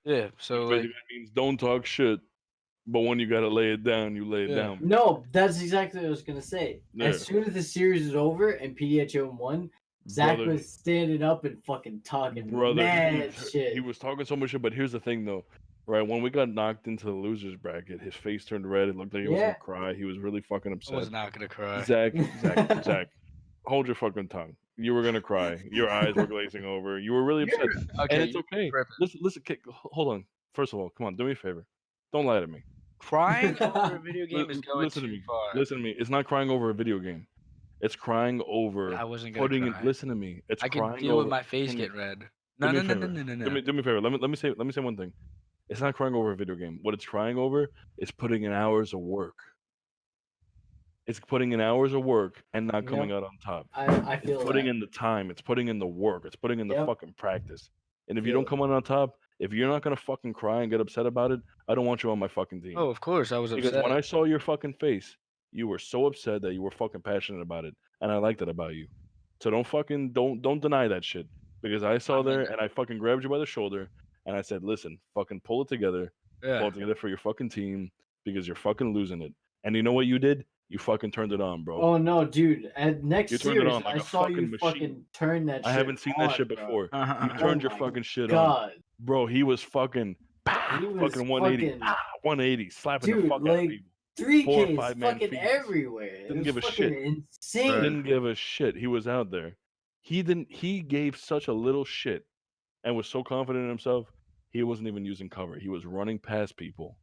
Yeah. So Which like, basically means don't talk shit, but when you gotta lay it down, you lay it Yeah. down. No, that's exactly what I was gonna say. Yeah. As soon as the series is over and PDHM won, Zach Brother, was standing up and fucking talking brother, mad he shit. was talking so much shit. But here's the thing, though, right? When we got knocked into the losers bracket, his face turned red. It looked like he was Yeah. gonna cry. He was really fucking I upset. was not gonna cry. Zach, hold your fucking tongue. You were gonna cry. Your eyes were glazing over. You were really upset, and it's okay. Listen, hold on. First of all, come on, do me a favor. Don't lie to me. Crying over a video game is going Listen to too me. far. Listen to me. It's not crying over a video game. It's crying over I wasn't gonna putting in. cry. Listen to me. It's I crying can deal over. with my face Can getting red. do No, me no, a no, favor. no, no, no, Do no. me a favor. Let me say one thing. It's not crying over a video game. What it's crying over is putting in hours of work. It's putting in hours of work and not coming Yep. out on top. I It's feel putting that. in the time. It's putting in the work. It's putting in the Yep. fucking practice. And if you Feel don't it. come out on top, if you're not gonna fucking cry and get upset about it, I don't want you on my fucking team. Oh, of course, I was Because upset. when I saw your fucking face, you were so upset that you were fucking passionate about it, and I liked that about you. So don't deny that shit. Because I saw I mean- there and I fucking grabbed you by the shoulder and I said, "Listen, fucking pull it together. Pull Yeah. it together for your fucking team because you're fucking losing it." And you know what you did? You fucking turned it on, bro. Oh no, dude! At next You turned it series, on like I a saw you fucking machine. fucking turn that. I shit haven't seen on, that shit bro. before. You Oh turned your my fucking shit on. God, Bro, he was fucking he was fucking 180. fucking 180, slapping the dude, fuck out of like people. 3Ks 4 or 5 man fucking feeds. everywhere. It Didn't was give a fucking shit. insane. Didn't give a shit. He was out there. He gave such a little shit and was so confident in himself, he wasn't even using cover. He was running past people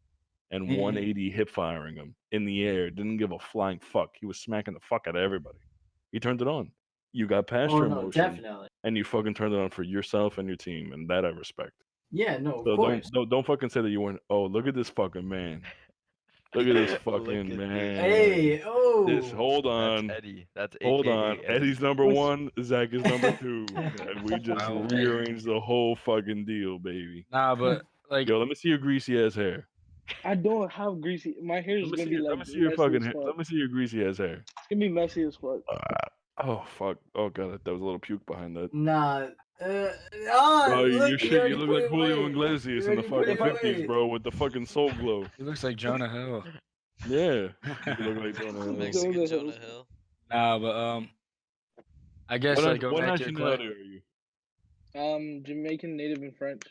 and 180 hip firing them in the air. Didn't give a flying fuck. He was smacking the fuck out of everybody. He turned it on. You got past Oh your no, emotion definitely. and you fucking turned it on for yourself and your team, and that I respect. Yeah, no, of So course. don't fucking say that you weren't. Oh, look at this fucking man. Look at this fucking at man. Hey, oh, This hold on. That's Eddie. That's Hold AKA on. Eddie. Eddie's number one, Zach is number two. And we just Wow. rearranged the whole fucking deal, baby. Nah, but like, Yo, let me see your greasy ass hair. I don't have greasy. My hair is Let me gonna see, be like let me see your messy fucking as hair. fuck. Let me see your greasy ass hair. It's gonna be messy as fuck. Oh fuck. Oh god, there was a little puke behind that. nah. Bro, Look, your he shit, already you look put like it Julio away. Iglesias He in the already fucking put it 50s, away. bro, with the fucking soul glow. he looks like Jonah Hill. Yeah. You look like Jonah Hill. Mexican Jonah Jonah Hill. Hill. Nah, but I guess like going What back to your nationality question. are you? Jamaican, native, and French.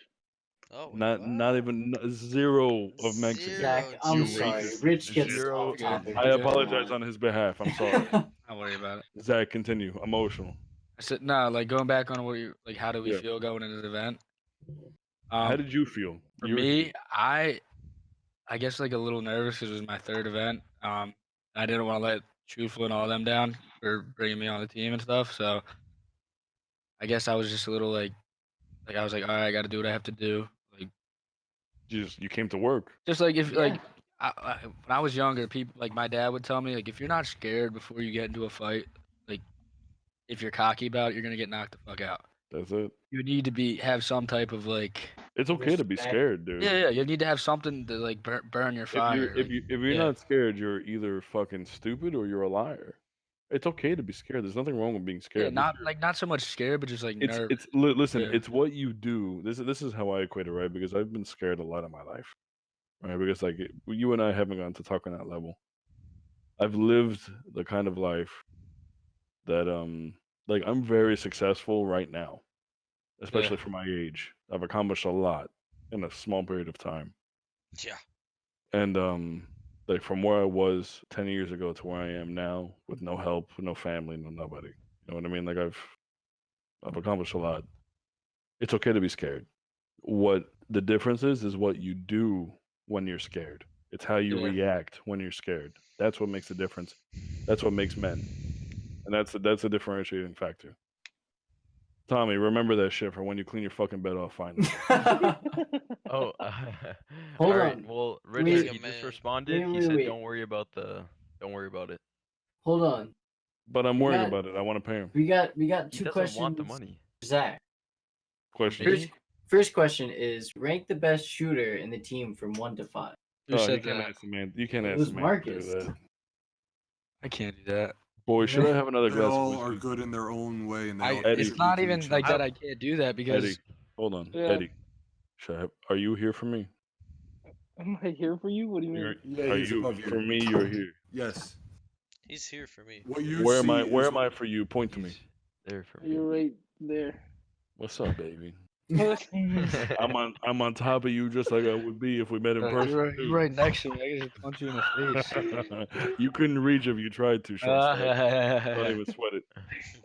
Oh, Not wow. even zero of Mexican. Zero. Zach, I'm You sorry. racist Rich piece of gets shit. Zero. off topic. I Come apologize on his behalf. I'm sorry. Don't worry about it. Zach, continue. Emotional. I said nah, like going back on what you like. How do we Yeah. feel going into the event? How did you feel? For You were me, I guess like a little nervous because it was my third event. I didn't want to let Truthful and all them down for bringing me on the team and stuff. So I guess I was just a little like I was like, all right, I got to do what I have to do. Like you came to work. just like if Yeah. like when I was younger, people like my dad would tell me like if you're not scared before you get into a fight, like if you're cocky about it, you're gonna get knocked the fuck out. That's it. You need to have some type of like It's okay to be Respect. scared, dude. yeah, you need to have something to like burn your fire. If you're yeah. not scared, you're either fucking stupid or you're a liar. It's okay to be scared. There's nothing wrong with being scared. Yeah, not so much scared, but just like nervous. Listen, Yeah. it's what you do. This is how I equate it, right? Because I've been scared a lot of my life, right? Because like you and I haven't gone to talk on that level. I've lived the kind of life that like I'm very successful right now, especially for my age. I've accomplished a lot in a small period of time. Yeah. And like from where I was 10 years ago to where I am now with no help, no family, no nobody. You know what I mean? Like I've accomplished a lot. It's okay to be scared. What the difference is what you do when you're scared. It's how you react when you're scared. That's what makes the difference. That's what makes men. And that's a differentiating factor. Tommy, remember that shit for when you clean your fucking bed off finally. Oh, Hold all right. on. Well, Wait. Richard, he Man. just responded. He Wait, said, wait. "Don't worry about it." Hold on. But I'm We worried got- about it. I want to pay him. We got He two doesn't questions. want the money. Zach. Question. First question is rank the best shooter in the team from 1 to 5. Who You said can't that? ask the man. You can't It ask was the man to do Marcus. that. I can't do that. Boy, should I have another They glass all of are whiskey? good in their own way, and they I, all Eddie. it's not contribute to even each like other. that. I can't do that because Eddie, hold on. Yeah. Eddie, are you here for me? I'm not here for you. What do you mean? Yeah, Are he's you above you. for me? You're here. Yes. He's here for me. What you Where am see I? Where is am I for you? Point to me. He's there for me. You're right there. What's up, baby? I'm on top of you just like I would be if we met in person. You're right next to me. I can just punch you in the face. You couldn't reach if you tried to, short stack. Don't even sweat it.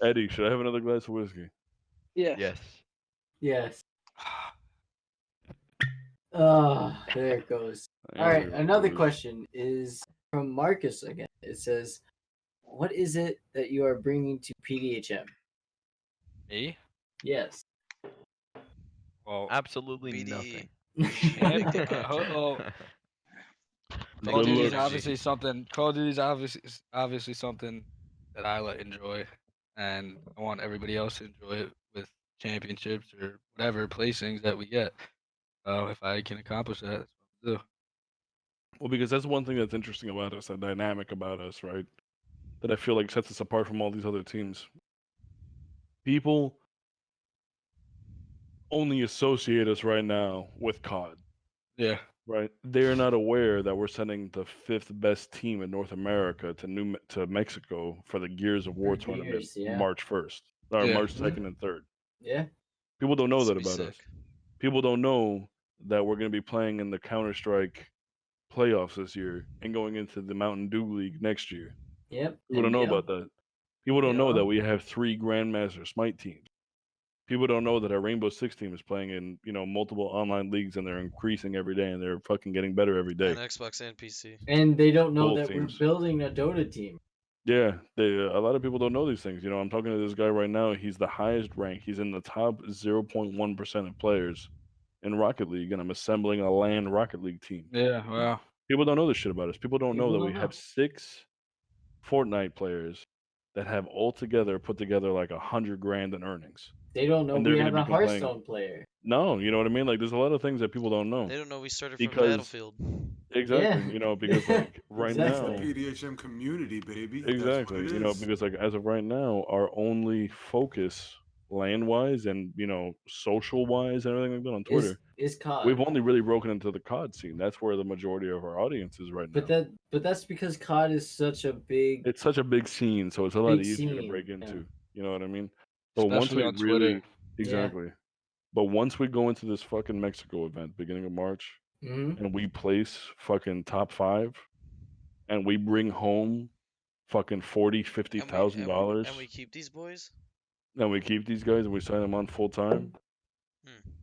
Eddie, should I have another glass of whiskey? Yes. Yes. Yes. Oh, there it goes. All right, another question is from Marcus again. It says, "What is it that you are bringing to PDHM?" Me? Yes. Well, Absolutely BD. nothing. Big dick oh, Big Call of Good Duty luck. is obviously something. Call of Duty is obviously something that I enjoy, and I want everybody else to enjoy it with championships or whatever placings that we get. If I can accomplish that, that's what I'll do. Well, because that's one thing that's interesting about us, that dynamic about us, right? That I feel like sets us apart from all these other teams. People only associate us right now with COD, Yeah. right? They're not aware that we're sending the 5th best team in North America to Mexico for the Gears of War For tournament Gears, yeah. March 1st, or Yeah. March 2nd and 3rd. Yeah. People don't know This that would be about us. sick. People don't know that we're going to be playing in the Counter-Strike playoffs this year and going into the Mountain Dew League next year. Yep. People don't know about that. People don't know that we have 3 Grandmaster Smite teams. People don't know that our Rainbow Six team is playing in, multiple online leagues, and they're increasing every day, and they're fucking getting better every day. On Xbox and PC. And they don't know Both that teams. we're building a Dota team. Yeah, a lot of people don't know these things. I'm talking to this guy right now. He's the highest rank. He's in the top 0.1% of players in Rocket League, and I'm assembling a LAN Rocket League team. Yeah. Well. People don't know this shit about us. People don't know People that don't we know. have 6 Fortnite players that have altogether put together like $100 grand in earnings. They don't know And they're we gonna have a be complaining. Hearthstone player. No, you know what I mean? Like, there's a lot of things that people don't know. They don't know we started from Because- Battlefield. Exactly. Yeah. Because like right Exactly. now, the PDHM community, baby. That's what exactly. it is. Because like as of right now, our only focus land wise and social wise and everything like that on Twitter, Is COD. we've only really broken into the COD scene. That's where the majority of our audience is right now. But that's because COD is such a big. It's such a big scene, so it's a lot Big easier to scene, break yeah. into. You know what I mean? But once Especially we on really Twitter. exactly. But once we go into this fucking Mexico event, beginning of March, Mhm. and we place fucking top 5, and we bring home fucking $40,000-$50,000, And we keep these boys? and we keep these guys and we sign them on full time,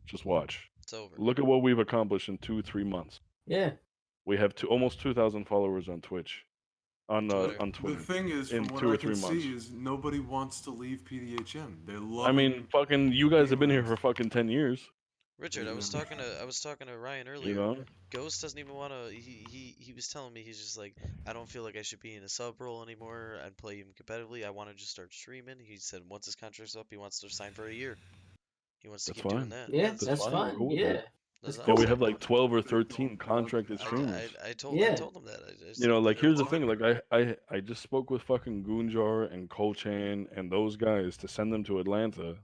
just watch. It's over. Look at what we've accomplished in 2-3 months. Yeah. We have almost 2,000 followers on Twitch, on Twitter. on The Twitter. thing is, in from what 2 or I can 3 months. see, is nobody wants to leave PDHM. They love. I mean, fucking, you guys have been here for fucking 10 years. Richard, I was talking to Ryan earlier. You know, Ghost doesn't even want to. He was telling me, he's just like, I don't feel like I should be in a sub role anymore and play him competitively. I want to just start streaming. He said once his contract's up, he wants to sign for a year. He wants to That's keep doing fine. that. Yeah, That's that's fine. fine. Cool with Yeah. that. That's That's yeah, we awesome. have like 12 or 13 contracted I, streamers. I Yeah. told him that. Like here's the thing. Like I just spoke with fucking Goonjar and Colchan and those guys to send them to Atlanta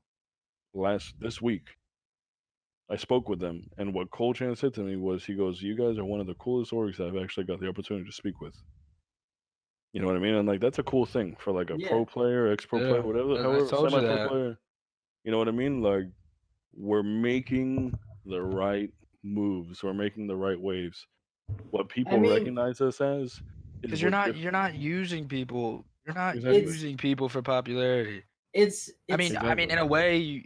this week. I spoke with them, and what Colchan said to me was, he goes, "You guys are one of the coolest orgs that I've actually got the opportunity to speak with." You know what I mean? And like that's a cool thing for like a pro player, ex-pro Yeah, player, whatever, I however, told you semi-pro that. player. You know what I mean? Like we're making the right moves. We're making the right waves. What people mean- recognize us as is Because we're you're not using people. You're not Exactly. using people for popularity. It's I mean, Exactly. in a way,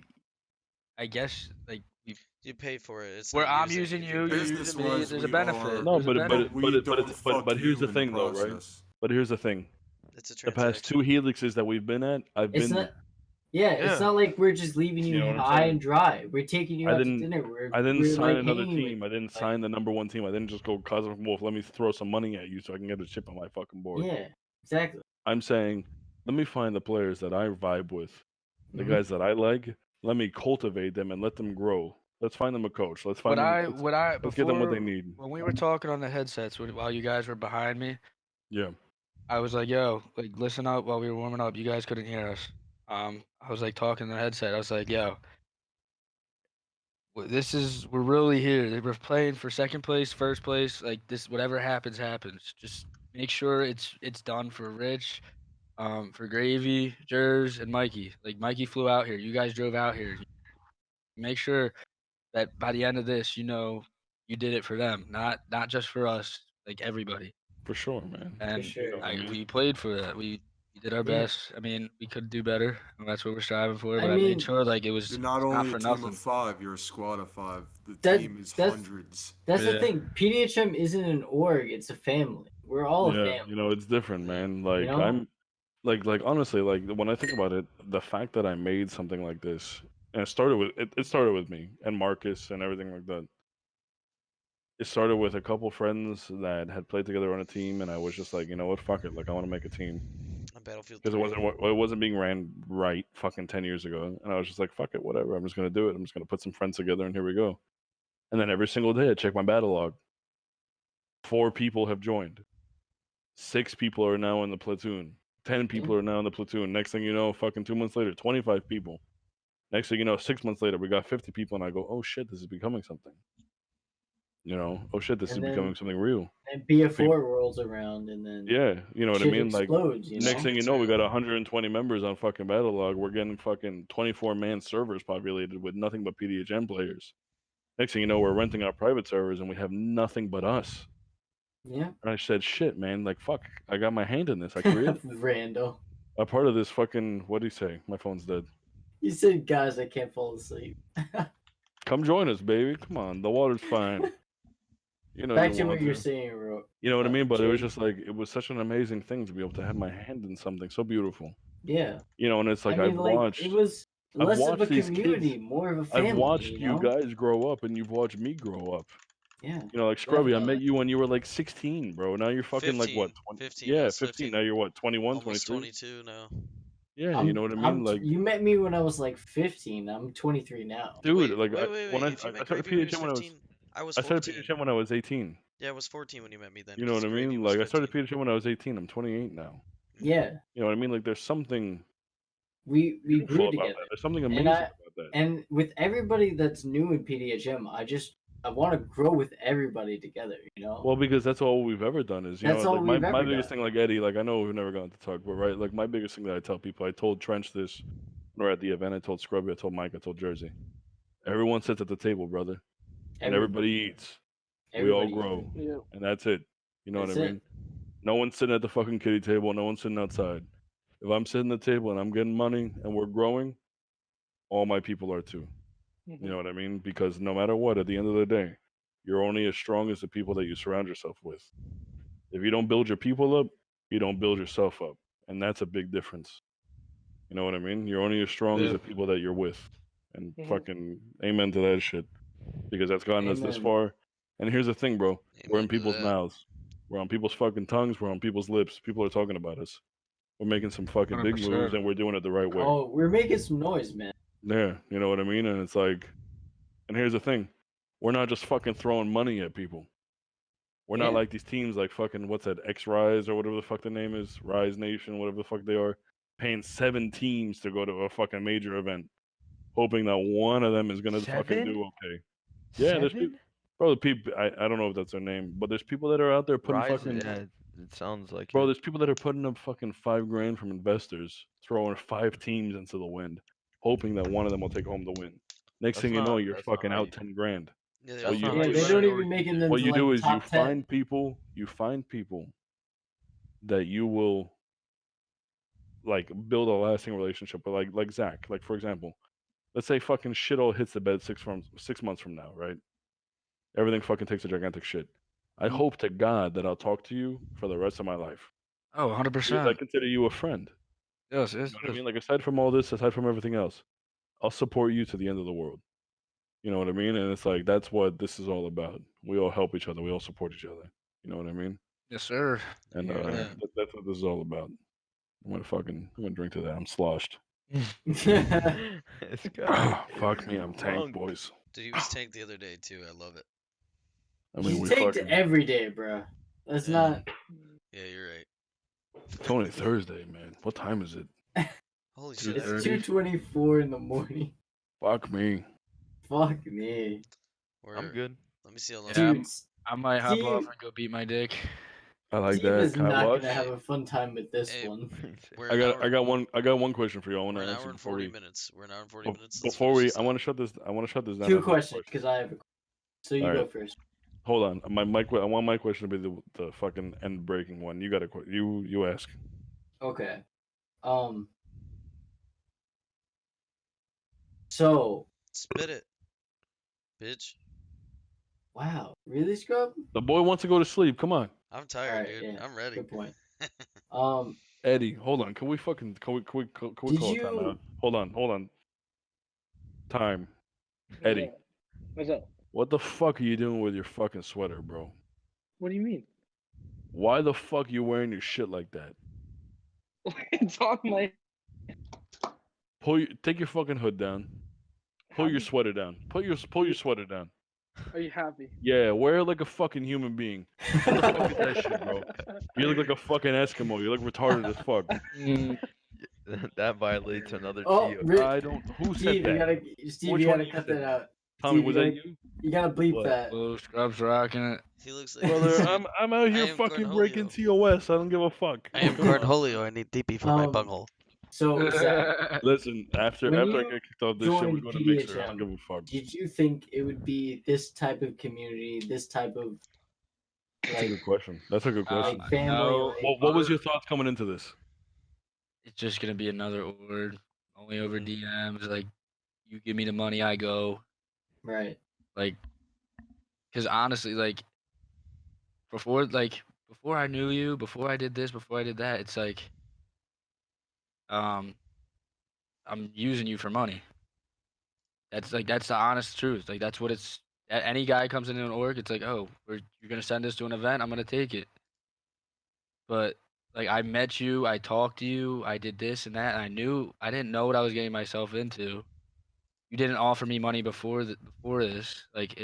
I guess like You pay for it. It's where not I'm using you, you're Business using me. wise, There's a we benefit. are, No, there's a but benefit. we don't fuck but here's you the in thing, though, right? process. But here's the thing. It's a The past transaction. 2 helixes that we've been at, I've it's been not. Yeah, it's Yeah. not like we're just leaving you, You know what I'm high saying? and dry. We're taking you I out to didn't- dinner. I didn't we're, sign like, another hanging with team. you. I didn't sign the number 1 team. I didn't just go Cosmic Wolf. Let me throw some money at you so I can get a chip on my fucking board. Yeah, exactly. I'm saying, let me find the players that I vibe with, the Mhm. guys that I like, Let me cultivate them and let them grow. Let's find them a coach. Let's find them. Let's get them what they need. When we were talking on the headsets while you guys were behind me, Yeah. I was like, "Yo, like listen up." While we were warming up, you guys couldn't hear us. I was like talking in the headset. I was like, "Yo, we're really here. We're playing for second place, first place. Like this, whatever happens, happens. Just make sure it's done for Rich, for Gravy, Jers, and Mikey. Like Mikey flew out here. You guys drove out here. Make sure that by the end of this, you know, you did it for them, not just for us. Like everybody." For sure, man. And sure. we played for that. We did our Yeah. best. I mean, we could do better, and that's what we're striving for. I But I mean, made sure like it was You're not not only for a team nothing. of 5, you're a squad of 5. The That- team is that's- hundreds. That's the Yeah. thing. PDHM isn't an org; it's a family. We're all a Yeah, family. you know, it's different, man. Like know? I'm like honestly, like when I think about it, the fact that I made something like this, and it started with me and Marcus and everything like that. It started with a couple friends that had played together on a team, and I was just like, you know what, fuck it, like I want to make a team On Battlefield because 3. it wasn't being ran right fucking 10 years ago, and I was just like, fuck it, whatever, I'm just gonna do it. I'm just gonna put some friends together, and here we go. And then every single day, I check my battle log. 4 people have joined. 6 people are now in the platoon. 10 people are now in the platoon. Next thing you know, fucking 2 months later, 25 people. Next thing you know, 6 months later, we got 50 people, and I go, oh shit, this is becoming something. You know, oh shit, this And is then- becoming something real. And BF4 rolls around, and then Yeah, you know what I shit mean? Like, explodes. You know? next thing you know, we got 120 members on fucking battle log. We're getting fucking 24-man servers populated with nothing but PDHM players. Next thing you know, we're renting out private servers, and we have nothing but us. Yeah. And I said, shit, man, like, fuck, I got my hand in this. I created Randall. a part of this fucking, what do you say? My phone's dead. You said, guys, I can't fall asleep. Come join us, baby. Come on, the water's fine. You know, Back you to want what you're to. saying, bro. You know what I mean? But it was Jay. just like, it was such an amazing thing to be able to have my hand in something so beautiful. Yeah. You know, and it's like, I mean, I've like, watched. it was I've less of a watched these community, kids. more of a family. I've watched you know? guys grow up, and you've watched me grow up. Yeah. You know, like Scrubby, I met Definitely. you when you were like 16, bro. Now you're fucking like what? 15. Yeah, Yes, 15. Now you're what? 21, Almost 23. 22 now. Yeah, you know what I mean? Like, you met me when I was like 15. I'm 23 now. dude, Wait, like wait. when I If you met started Gravy when he PDHM when I was 15, I was I started 14. PDHM when I was 18. Yeah, I was 14 when you met me then. You know what I 'cause Gravy mean? was Like I started 15. PDHM when I was 18. I'm 28 now. Yeah. You know what I mean? Like there's something We beautiful grew about together. that. There's something And amazing I- about that. And with everybody that's new in PDHM, I want to grow with everybody together, you know? Well, because that's all we've ever done is, you That's know, all like we've my ever biggest done. thing, like Eddie, like I know we've never gotten to talk, but right, like my biggest thing that I tell people, I told Trench this, or at the event, I told Scrubby, I told Mike, I told Jersey. Everyone sits at the table, brother, and everybody eats. We all everybody- grow, Yeah. and that's it. You know That's what I it. mean? No one's sitting at the fucking kiddie table. No one's sitting outside. If I'm sitting at the table and I'm getting money and we're growing, all my people are too. You know what I mean? Because no matter what, at the end of the day, you're only as strong as the people that you surround yourself with. If you don't build your people up, you don't build yourself up. And that's a big difference. You know what I mean? You're only as strong as Yeah. the people that you're with. And Mhm. fucking amen to that shit. Because that's gotten us this Amen. far. And here's the thing, bro. We're Amen in to people's that. mouths. We're on people's fucking tongues. We're on people's lips. People are talking about us. We're making some fucking big 100%. moves and we're doing it the right way. Oh, we're making some noise, man. Yeah, you know what I mean? And it's like, and here's the thing. We're not just fucking throwing money at people. We're not Yeah. like these teams like fucking, what's that, X-Rise or whatever the fuck the name is, Rise Nation, whatever the fuck they are, paying 7 teams to go to a fucking major event, hoping that one of them is going to fucking 7? do okay. Yeah, there's 7? people, bro, people, I don't know if that's their name, but there's people that are out there putting Rise, fucking, yeah, it sounds like bro, it. there's people that are putting up fucking $5,000 from investors, throwing 5 teams into the wind, hoping that one of them will take home the win. Next That's thing you know, not- you're that's not fucking how out you- 10 grand. Yeah, That's they you all do Yeah, is they you- don't even make it into What you like do is you top 10. find people that you will like build a lasting relationship with, like Zach. Like for example, let's say fucking shit all hits the bed 6 months from now, right? Everything fucking takes a gigantic shit. I Mhm. hope to God that I'll talk to you for the rest of my life. Oh, Because I 100%. consider you a friend. Yes, You yes, know what I yes. mean? Like aside from all this, aside from everything else, I'll support you to the end of the world. You know what I mean? And it's like that's what this is all about. We all help each other. We all support each other. You know what I mean? Yes, sir. And Yeah. that's what this is all about. I'm gonna drink to that. I'm sloshed. This guy. Fuck me, I'm tanked, Drunk. boys. Dude, he was tanked the other day too. I love it. I mean, You we take fucking. every day, bro. That's Yeah. not. Yeah, you're right. It's only Thursday, man. What time is it? Holy shit! I It's 2:30. 2:24 in the morning. Fuck me. Fuck me, I'm good. Let me see how long. Yeah, dude. I might hop Steve- off and go beat my dick. I like Steve that. is Can I not watch? gonna have a fun time with this Hey, one. We're I an got hour, I got one question for you. I want We're to an answer hour and before 40 we minutes. We're an hour and 40 minutes. Let's before finish we this I up. want to shut this down. Two after this questions, because I have a. So you go Alright. first. Hold on. I want my question to be the fucking end breaking one. You got a you ask. Okay. So, Spit it, bitch. wow, really, Scrub? The boy wants to go to sleep. Come on, I'm tired, Alright, dude. yeah, I'm ready. Good point. Um, Eddie. Hold on. Can we call Did a you- timeout? Hold on. Time. Eddie, What's up? what the fuck are you doing with your fucking sweater, bro? What do you mean? Why the fuck you wearing your shit like that? It's on my. Take your fucking hood down. Pull your Happy? sweater down. Pull your sweater down. Are you happy? Yeah, wear it like a fucking human being. What the fuck is that shit, bro? You look like a fucking Eskimo. You look retarded as fuck. That violates another Oh, TO. I don't. Who said Steve, that? Steve, Which you one gotta you cut said that that? out. Tommy, Steve, was you that gotta- you? You gotta bleep What? that. Blue Scrubs rocking it. He looks like. Brother, I'm out here I am fucking breaking Cornholio. TOS. I don't give a fuck. I am Come on. Cornholio. I need DP for my bunghole. So, Zach, Listen, after When I you get kicked off this shit, we're joined going to Mixer. I don't PDHM, give a fuck. did you think it would be this type of community, this type of That's a like, good question. That's a good question. like family? No. like- What was your thoughts coming into this? It's just gonna be another org, only over Mhm. DMs. Like, you give me the money, I go. Right. Like, because honestly, like, before I knew you, before I did this, before I did that, it's like, I'm using you for money. That's the honest truth. Like, that's what it's. Any guy comes into an org, it's like, oh, you're gonna send us to an event, I'm gonna take it. But like, I met you, I talked to you, I did this and that, and I didn't know what I was getting myself into. You didn't offer me money before this. Like,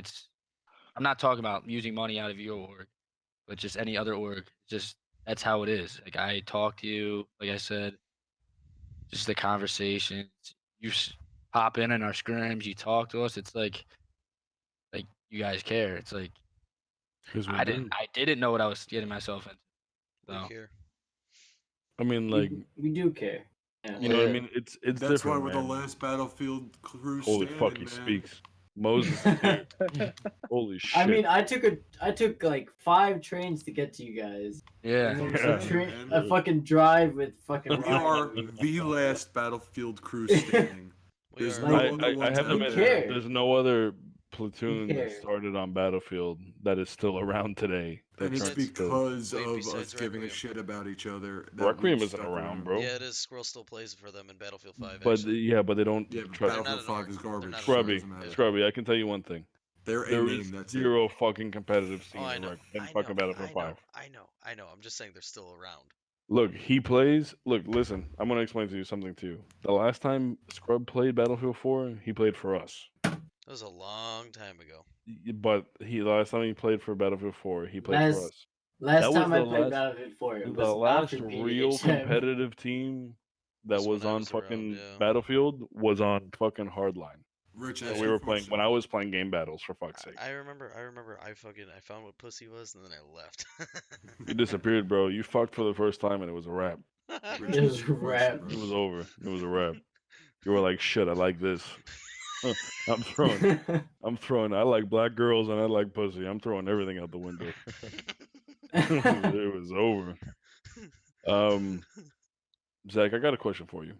I'm not talking about using money out of your org, but just any other org. Just that's how it is. Like, I talked to you, like I said, just the conversations. You pop in our scrims, you talk to us. It's like you guys care. It's like 'Cause we I do. didn't know what I was getting myself into. We So here. I mean, like, we do care. Yeah. you know what I Yeah. mean? It's That's different, why we're man. the last Battlefield crew Holy standing, fuck, he man. speaks. Moses is here. Holy shit. I mean, I took like 5 trains to get to you guys. yeah. And then Yeah. a fucking drive with fucking. We are Ryan. the last Battlefield crew standing. We There's are. no Like, other I ones have to out admit, there. care. there's no other platoon that care. started on Battlefield that is still around today. And it's Besides- because wait, of besides us giving a Requiem. shit about each other. that Requiem we isn't stuck around, bro. Yeah, it is. Squirrel still plays for them in Battlefield 5. But actually. yeah, but they don't. Yeah, but trust me. Battlefield not an 5 is org. They're garbage. not an so it Scrubby, doesn't matter. Scrubby, I can tell you one thing. They're a There name, is that's it. zero fucking competitive scene Oh, I in know. in I fucking know. Battlefield 5. I know. I'm just saying they're still around. Look, he plays. Look, listen. I'm gonna explain to you something too. The last time Scrub played Battlefield 4, he played for us. That was a long time ago. But last time he played for Battlefield 4, he played for Last- us. Last That was time I the played last- Battlefield 4, it The was last not for real PDHM. competitive team that Was was when I on was around, fucking yeah. Battlefield was on fucking Hardline. Rich, And ask we you a were playing question. when I was playing game battles, for fuck's sake. I remember. I found what pussy was, and then I left. You disappeared, bro. You fucked for the first time, and it was a wrap. Rich, It was ask you a rap. question, It was bro. over. It was a wrap. You were like, shit, I like this. I'm throwing. I like black girls and I like pussy. I'm throwing everything out the window. It was over. Zach, I got a question for you,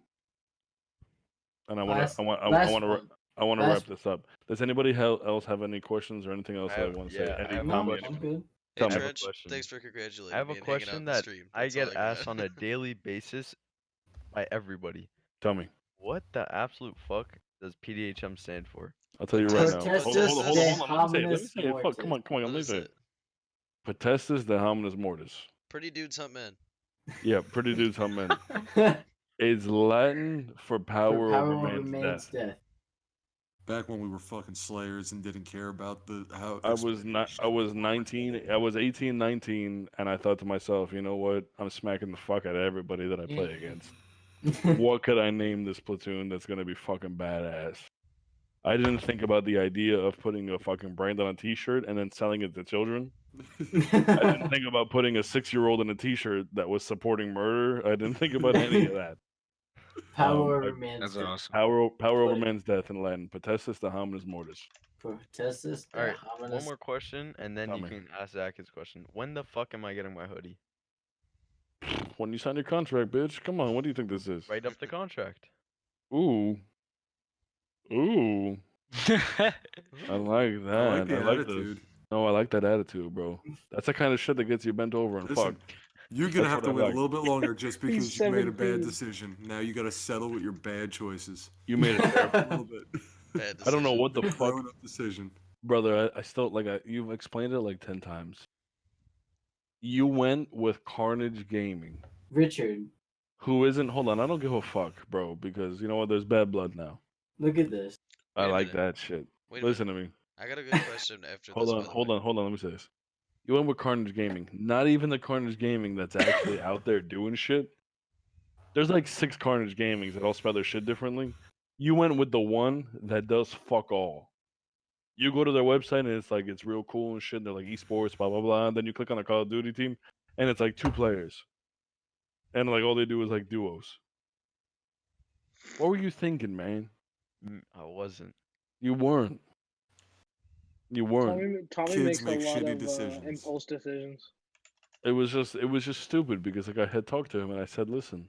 and I want Last- to. I last want to. one. I want to Last- wrap this up. Does anybody else have any questions or anything else I I have- want to yeah, say? I Any have a No, comment? question. I'm good. Hey, Tell me. I have a Trench, question. thanks for congratulating I have me a and hanging out question in the that stream. I That's all get asked got. on a daily basis by everybody. Tell me. What the absolute fuck does PDHM stand for? I'll tell you right now. Protestus Hold on. Let me de say it. Fuck, come on. What Let me is say it? it. Potestus de hominis mortis. Pretty dudes hunt men. Yeah, pretty dudes, how men. It's Latin for power, over man's death. Back when we were fucking slayers and didn't care about how. I was not. I was 19. I was 18, 19, and I thought to myself, you know what? I'm smacking the fuck out of everybody that I play against. What could I name this platoon that's gonna be fucking badass? I didn't think about the idea of putting a fucking brand on a T-shirt and then selling it to children. I didn't think about putting a 6-year-old in a T-shirt that was supporting murder. I didn't think about any of that. Power over man's That's death. awesome. Power over man's death in Latin. Potestas de hominis mortis. Potestas de All right, hominis. one more question, and then Tell you me. can ask Zach his question. When the fuck am I getting my hoodie? When you sign your contract, bitch. Come on, what do you think this is? Write up the contract. Ooh. Ooh. I like that. I like the this. attitude. No, I like that attitude, bro. That's the kind of shit that gets you bent over and Listen, fucked. You're gonna That's have to what I wait like. a little bit longer just because He's you made a bad 17. decision. Now you gotta settle with your bad choices. You made it terrible. A little bit. Bad I don't know decision. what the A fuck, grown-up decision. brother. I still you've explained it like 10 times. You went with Carnage Gaming, Richard, who isn't. Hold on, I don't give a fuck, bro, because you know what? There's bad blood now. look at this. I Wait a like minute. that shit. Wait a Listen minute. to me. I got a good question after Hold this. on, by the hold way. on, hold on. Let me say this. You went with Carnage Gaming. Not even the Carnage Gaming that's actually out there doing shit. There's like 6 Carnage Gamings that all spell their shit differently. You went with the one that does fuck all. You go to their website and it's like it's real cool and shit. They're like esports, blah blah blah. And then you click on a Call of Duty team, and it's like 2 players, and like all they do is like duos. What were you thinking, man? I wasn't. You weren't. You weren't. Tommy Kids makes make a lot shitty of decisions. impulse decisions. It was just stupid because like I had talked to him and I said, listen,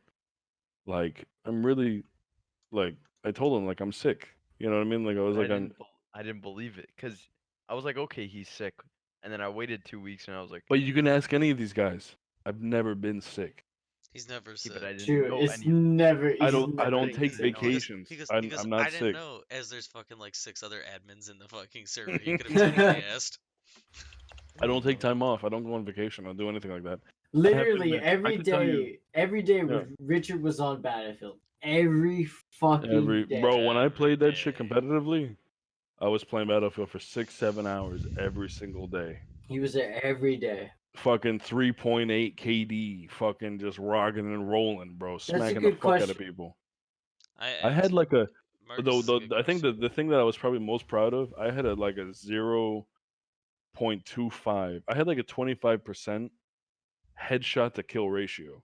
like I'm really, like I told him like I'm sick. You know what I mean? Like I was But like I didn't believe it because I was like, okay, he's sick, and then I waited 2 weeks and I was like, but you can ask any of these guys. I've never been sick. He's never yeah, said. but I didn't True, know it's any. never. I it's don't never take existed. vacations. Because I'm not I didn't sick. know, as there's fucking like 6 other admins in the fucking server. He could have technically asked. I don't take time off. I don't go on vacation. I don't do anything like that. Literally admit, I can tell you- every day Yeah. Richard was on Battlefield. Every fucking day. Bro, when I Every played that shit day. competitively, I was playing Battlefield for 6-7 hours every single day. He was there every day. Fucking 3.8 KD, fucking just rocking and rolling, bro, a smacking the good fuck out of question. people. I I had like a Marcus though is a good I think question. the thing that I was probably most proud of, I had like a 0.25. I had like a 25% headshot to kill ratio.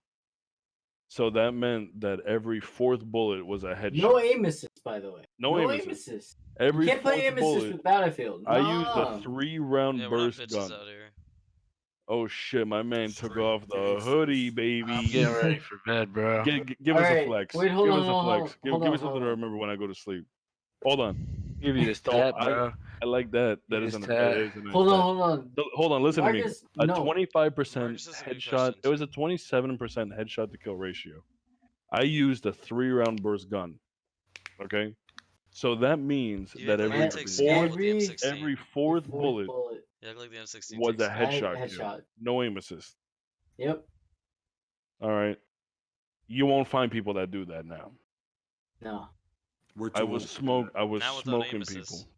So that meant that every 4th bullet was a headshot. No aim assist, by the way. No aim assist. assist. Every You can't play 4th aim assist bullet, with Battlefield. I used a Nah. 3-round Yeah, we're not burst bitches gun. out here. Oh shit, my man took Straight off the gangsters. hoodie, baby. I'm getting ready for bed, bro. Give us a Alright, flex. wait, hold give on, us a hold on, flex. Give hold me on, something hold to on. remember when I go to sleep. Hold on. Give you this So tat, bro. I like that. That Give is me an this that tat. is a nice Hold on, tat. hold on. Hold on, listen to me. Marcus, A no. 25% Marcus has a good headshot. question, It was a 27% headshot to kill ratio. I used a 3-round burst gun. Okay, so that means You that act like every it takes skill with the every- M16. every 4th bullet You act like the M16 was takes a headshot. kill. Headshot. No aim assist. Yep. All right. You won't find people that do that now. No. We're I too was old for smoke. that. I was Not without aim smoking assist. people.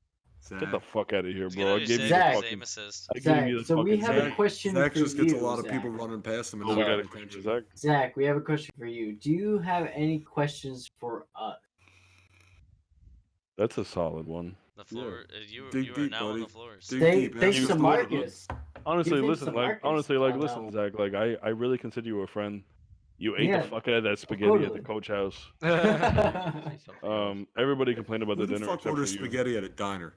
Zach. Get the fuck out of here, Just bro. get I on your gave you Zach the with fucking. aim assist. I Zach, gave you the so we fucking. have a Zach, question Zach for just gets you, a lot of Zach. people running past him. And Oh, not we got a paying question for attention. Zach. Zach, we have a question for you. Do you have any questions for us? That's a solid one. The floor. You Dig are deep, now on buddy. the floors. Dig Thank, deep. thanks Ask to us Marcus. Honestly, Give him listen, some like Marcus. honestly, like Oh, listen, no. Zach, like I really consider you a friend. You ate Yeah, the fuck out of that spaghetti at the totally. coach house. Say something else. Everybody complained about Who the the dinner fuck except for orders you. spaghetti at a diner?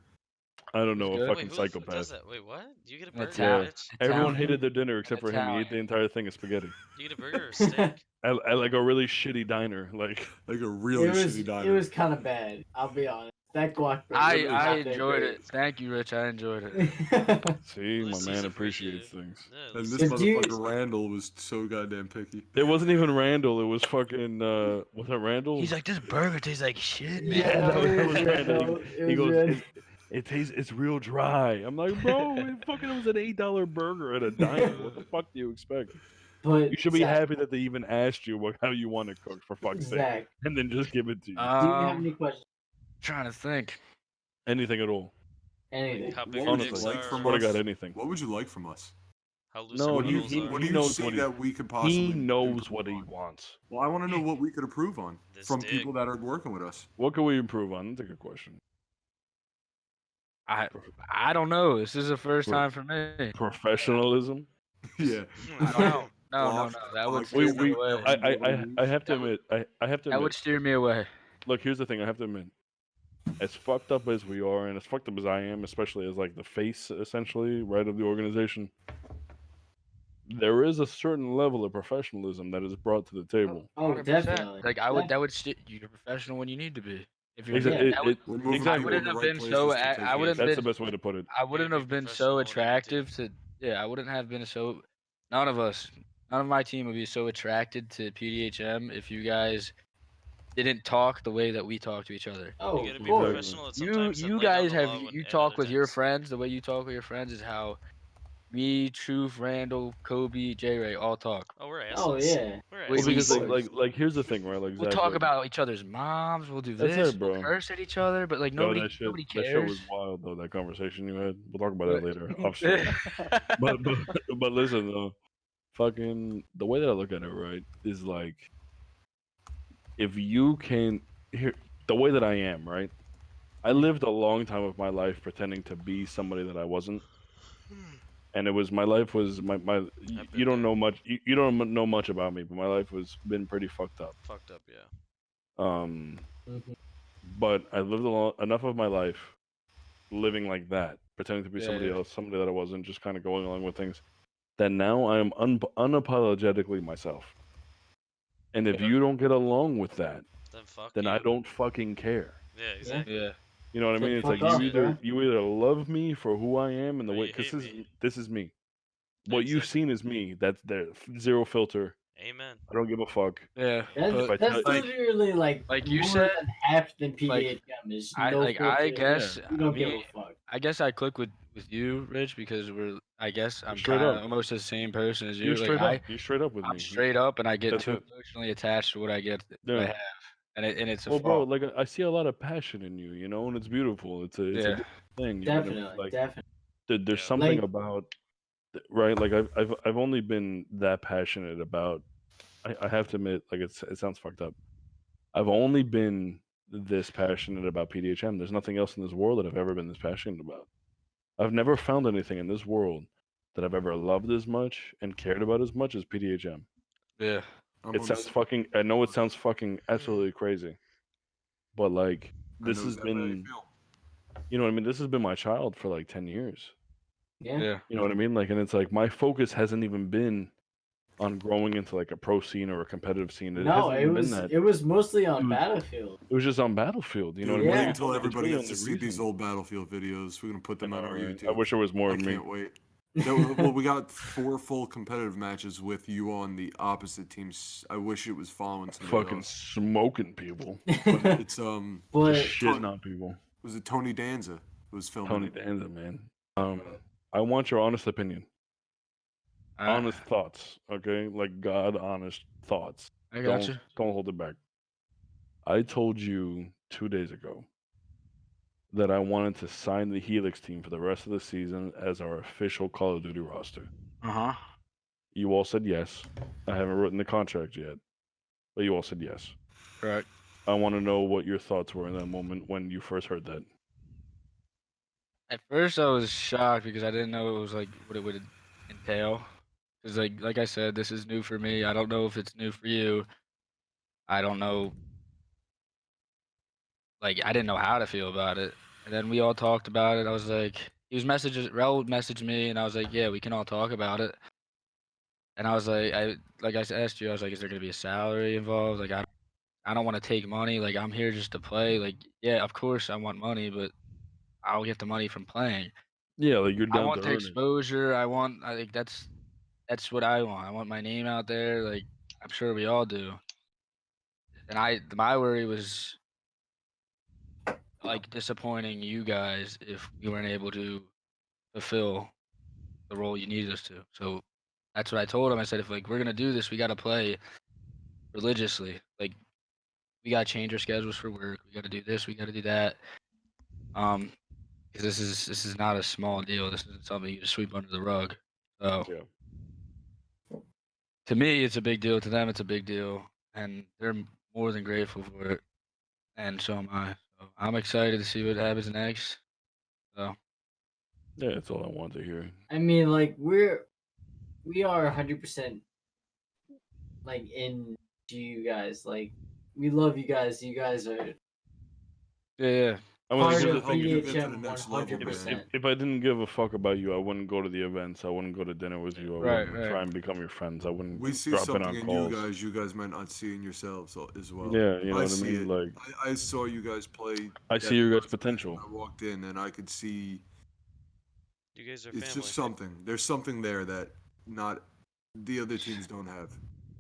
I don't know, It's a good. Wait, fucking who the fuck does psychopath. that? Wait, what? You get a It's burger, Italian. Yeah. bitch? Everyone Italian. hated their dinner except for him. He ate Italian. the entire thing of spaghetti. You get a burger or a steak? At like a really shitty diner. Like Like a really shitty diner. It was kind of bad. I'll be honest. That guac burger I was not that enjoyed great. it. Thank you, Rich. I enjoyed it. see, At my least man he's appreciates appreciative. things. Yeah, at And least this Did you- motherfucker Randall was so goddamn picky. It wasn't even Randall, it was fucking was it Randall? He's like, this burger tastes like shit, man. Yeah, that was it Randall. was He goes, Randall. it tastes, it's real dry. I'm like, bro, it was an $8 burger at a diner. What the fuck do you expect? But You should be Zach, happy that they even asked you how you want it cooked, for fuck's sake, Zach, and then just give it to you. do you have any questions? Trying to think. Anything at all. Anything? How big What your would you dicks like are? from Swear to us? God, anything. What would you like from us? How loose No, your What do you, noodles are? what do you knows see what he- that we could possibly He knows improve what he on? wants. Well, I want to know what we could improve on This from dick. people that are working with us. What can we improve on? That's a good question. I don't know. This is the first Pro- time for me. Professionalism. Yeah. No. That would Podcast steer We, me we away. I have to That would- admit, I have to That admit. would steer me away. Look, here's the thing. I have to admit, as fucked up as we are, and as fucked up as I am, especially as like the face, essentially, right, of the organization, there is a certain level of professionalism that is brought to the table. Oh, 100%. definitely. Like that would you're professional when you need to be. If you're Exa- Yeah, it- that would, it- We're moving exactly. I people wouldn't in the have right been places so. to take I wouldn't That's been. the best way to put it. I wouldn't be have been professional so when you need to. attractive to. Yeah, I wouldn't have been so. None of my team would be so attracted to PDHM if you guys didn't talk the way that we talk to each other. Oh, You gotta of be course. professional at You sometimes and you lay down guys the have law you at talk other with your times. friends. The way you talk with your friends is how me, Truth, Randall, Kobe, J Ray all talk. Oh, we're Oh assholes. yeah. We're Well, Well, assholes. because Of course. like here's the thing, right? Like We'll Zach, talk like, about each other's moms. We'll do That's this. it, We'll bro. curse at each other, but like yo, nobody that shit cares. was wild though. That conversation you had. We'll talk about that later. Off stream. Yeah. but listen though, fucking the way that I look at it, right, is like if you can here the way that I am, right? I lived a long time of my life pretending to be somebody that I wasn't. And it was my life was my you been don't there. know much you don't know much about me, but my life was been pretty fucked up. Fucked up, yeah. Mhm. But I lived enough of my life living like that, pretending to be somebody Yeah. else, somebody that I wasn't, just kind of going along with things. That now I am unapologetically myself. And if you don't get along with that, Then fuck then you. I don't fucking care. Yeah, exactly. Yeah. You know what I So mean? It's fuck like off, bro. you either love me for who I am and the Or way you because hate me. this is me. What you've Exactly. seen is me. That's there, zero filter. Amen. I don't give a fuck. Yeah. That's, If I But that's tell- literally like you more said, than half than PDHM is I no I filter. guess You don't me- give a fuck. I guess I click with you, Rich, because I guess I'm straight kind of up. almost the same person as you. You're Like straight up. You're straight up with I'm me. straight up, and I get That's too it. emotionally attached to what I get, what I Yeah. have, and it's a Well, bro, fault. like I see a lot of passion in you, you know, and it's beautiful. It's a Yeah. good thing. You know what I mean? Definitely, Like definitely. there's Yeah. something Like- about right. Like I've only been that passionate about. I have to admit, like it sounds fucked up. I've only been this passionate about PDHM. There's nothing else in this world that I've ever been this passionate about. I've never found anything in this world that I've ever loved as much and cared about as much as PDHM. Yeah. I'm It on sounds the- fucking. I know it sounds fucking absolutely crazy, but like I this know has exactly how you been, feel. you know what I mean. This has been my child for like 10 years. Yeah. Yeah. You know what I mean? Like, and it's like my focus hasn't even been on growing into like a pro scene or a competitive scene. It No, hasn't it even was been that. it was mostly It on was- Battlefield. It was just on Battlefield. You know Dude, what I Yeah. mean? wait until It's everybody really gets on to the see these reason. old Battlefield videos. We're gonna put them on our YouTube. I wish it was more I of me. can't wait. No, well, we got 4 full competitive matches with you on the opposite teams. I wish it was following somebody Fucking else. smoking people, It's But just shitting on people. was it Tony Danza who was filming Tony it? Danza, man. I want your honest opinion, honest thoughts. Okay, like God, honest thoughts. I got you. Don't hold it back. I told you 2 days ago that I wanted to sign the Helix team for the rest of the season as our official Call of Duty roster. Uh huh. You all said yes. I haven't written the contract yet, but you all said yes. Correct. I want to know what your thoughts were in that moment when you first heard that. At first, I was shocked because I didn't know it was like what it would entail. Because like I said, this is new for me. I don't know if it's new for you. I don't know. Like I didn't know how to feel about it. And then we all talked about it. I was like, Raul messaged me, and I was like, yeah, we can all talk about it. And I was like, I asked you, I was like, is there gonna be a salary involved? Like I don't want to take money. Like I'm here just to play. Like yeah, of course I want money, but I'll get the money from playing. Yeah, like you're I down want to the earn it. exposure. I think that's what I want. I want my name out there. Like I'm sure we all do. And my worry was like disappointing you guys if we weren't able to fulfill the role you needed us to. So that's what I told him. I said, if like we're gonna do this, we gotta play religiously. Like we gotta change our schedules for work. We gotta do this. We gotta do that. Because this is not a small deal. This isn't something you just sweep under the rug. So Yeah. to me, it's a big deal. To them, it's a big deal, and they're more than grateful for it. And so am I. So I'm excited to see what happens next. So Yeah, that's all I want to hear. I mean, like we are 100% like into you guys. Like we love you guys. You guys are yeah. I'm gonna part give of the thing. you get to the PDHM next level, man. 100%. If I didn't give a fuck about you, I wouldn't go to the events. I wouldn't go to dinner with you. I Right, wouldn't try and become your friends. I wouldn't We see drop in something on in calls. you guys might not see in yourselves as well. Yeah, you know I what I see mean. it. Like I saw you guys play. I that see your guys' first match potential. when I walked in, and I could see You guys are it's family. just something. There's something there that not the other teams don't have.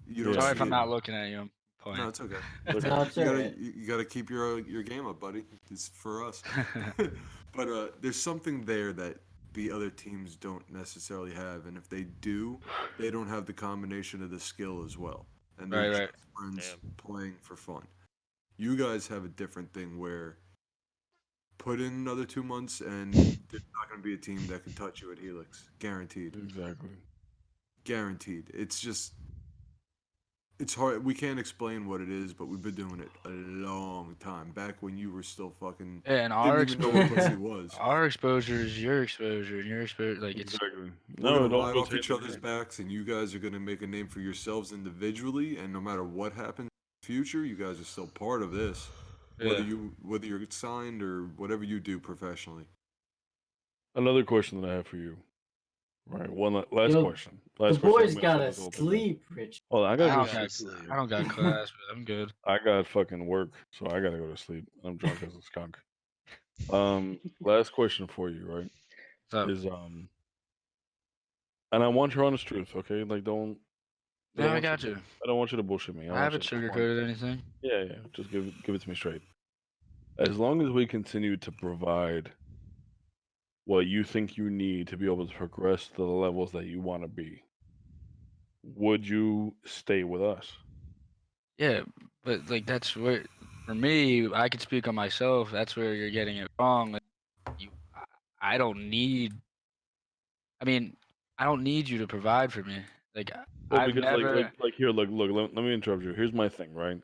You don't Yeah. Sorry see if I'm it. not looking at you. I'm playing. No, it's okay. No, it's You gotta alright. you gotta keep your game up, buddy. It's for us. But there's something there that the other teams don't necessarily have, and if they do, they don't have the combination of the skill as well. And they're Right. just friends playing for fun. You guys have a different thing where put in another 2 months, and there's not going to be a team that can touch you at Helix, guaranteed. Exactly. Guaranteed. It's hard. We can't explain what it is, but we've been doing it a long time. Back when you were still fucking Yeah, and our didn't even know what pussy was. our exposure is your exposure, and your exposure, like it's Exactly. We're No, gonna don't ride go off each take other's backs, and you guys are gonna make a name for yourselves individually. And no matter what happens in the future, you guys are still part of this. Yeah. Whether you're signed or whatever you do professionally. Another question that I have for you. Right. Last Yo, question. The Last question. boys I'm gonna gotta say this all the time. sleep, Rich. Hold on, I I gotta go don't sleep. got sleep. I don't got class, but I'm good. I got fucking work, so I gotta go to sleep. I'm drunk as a skunk. Last question for you, right? So Is and I want your honest truth, okay? Like don't. I yeah, don't I want got to, you. I don't want you to bullshit me. I want haven't you to sugarcoated anything. Yeah, yeah. Just give it to me straight. As long as we continue to provide what you think you need to be able to progress to the levels that you want to be, would you stay with us? Yeah, but like that's where for me, I could speak on myself. That's where you're getting it wrong. Like, I don't need. I mean, I don't need you to provide for me. Like Well, I've because never. like here, look, let me interrupt you. Here's my thing, right?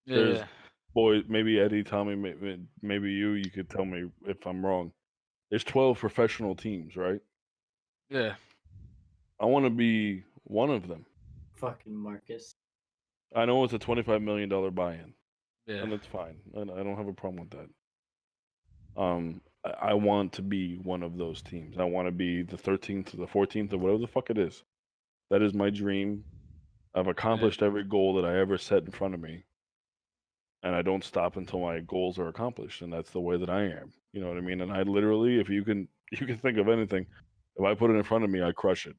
There's Yeah, boys, maybe Eddie, Tommy, maybe you could tell me if I'm wrong. There's 12 professional teams, right? yeah. I want to be one of them. Fucking Marcus. I know it's a $25 million buy-in, Yeah. and that's fine. And I don't have a problem with that. I want to be one of those teams. I want to be the 13th or the 14th or whatever the fuck it is. That is my dream. I've accomplished every goal that I ever set in front of me. And I don't stop until my goals are accomplished, and that's the way that I am. You know what I mean? And I literally, if you can think of anything, if I put it in front of me, I crush it.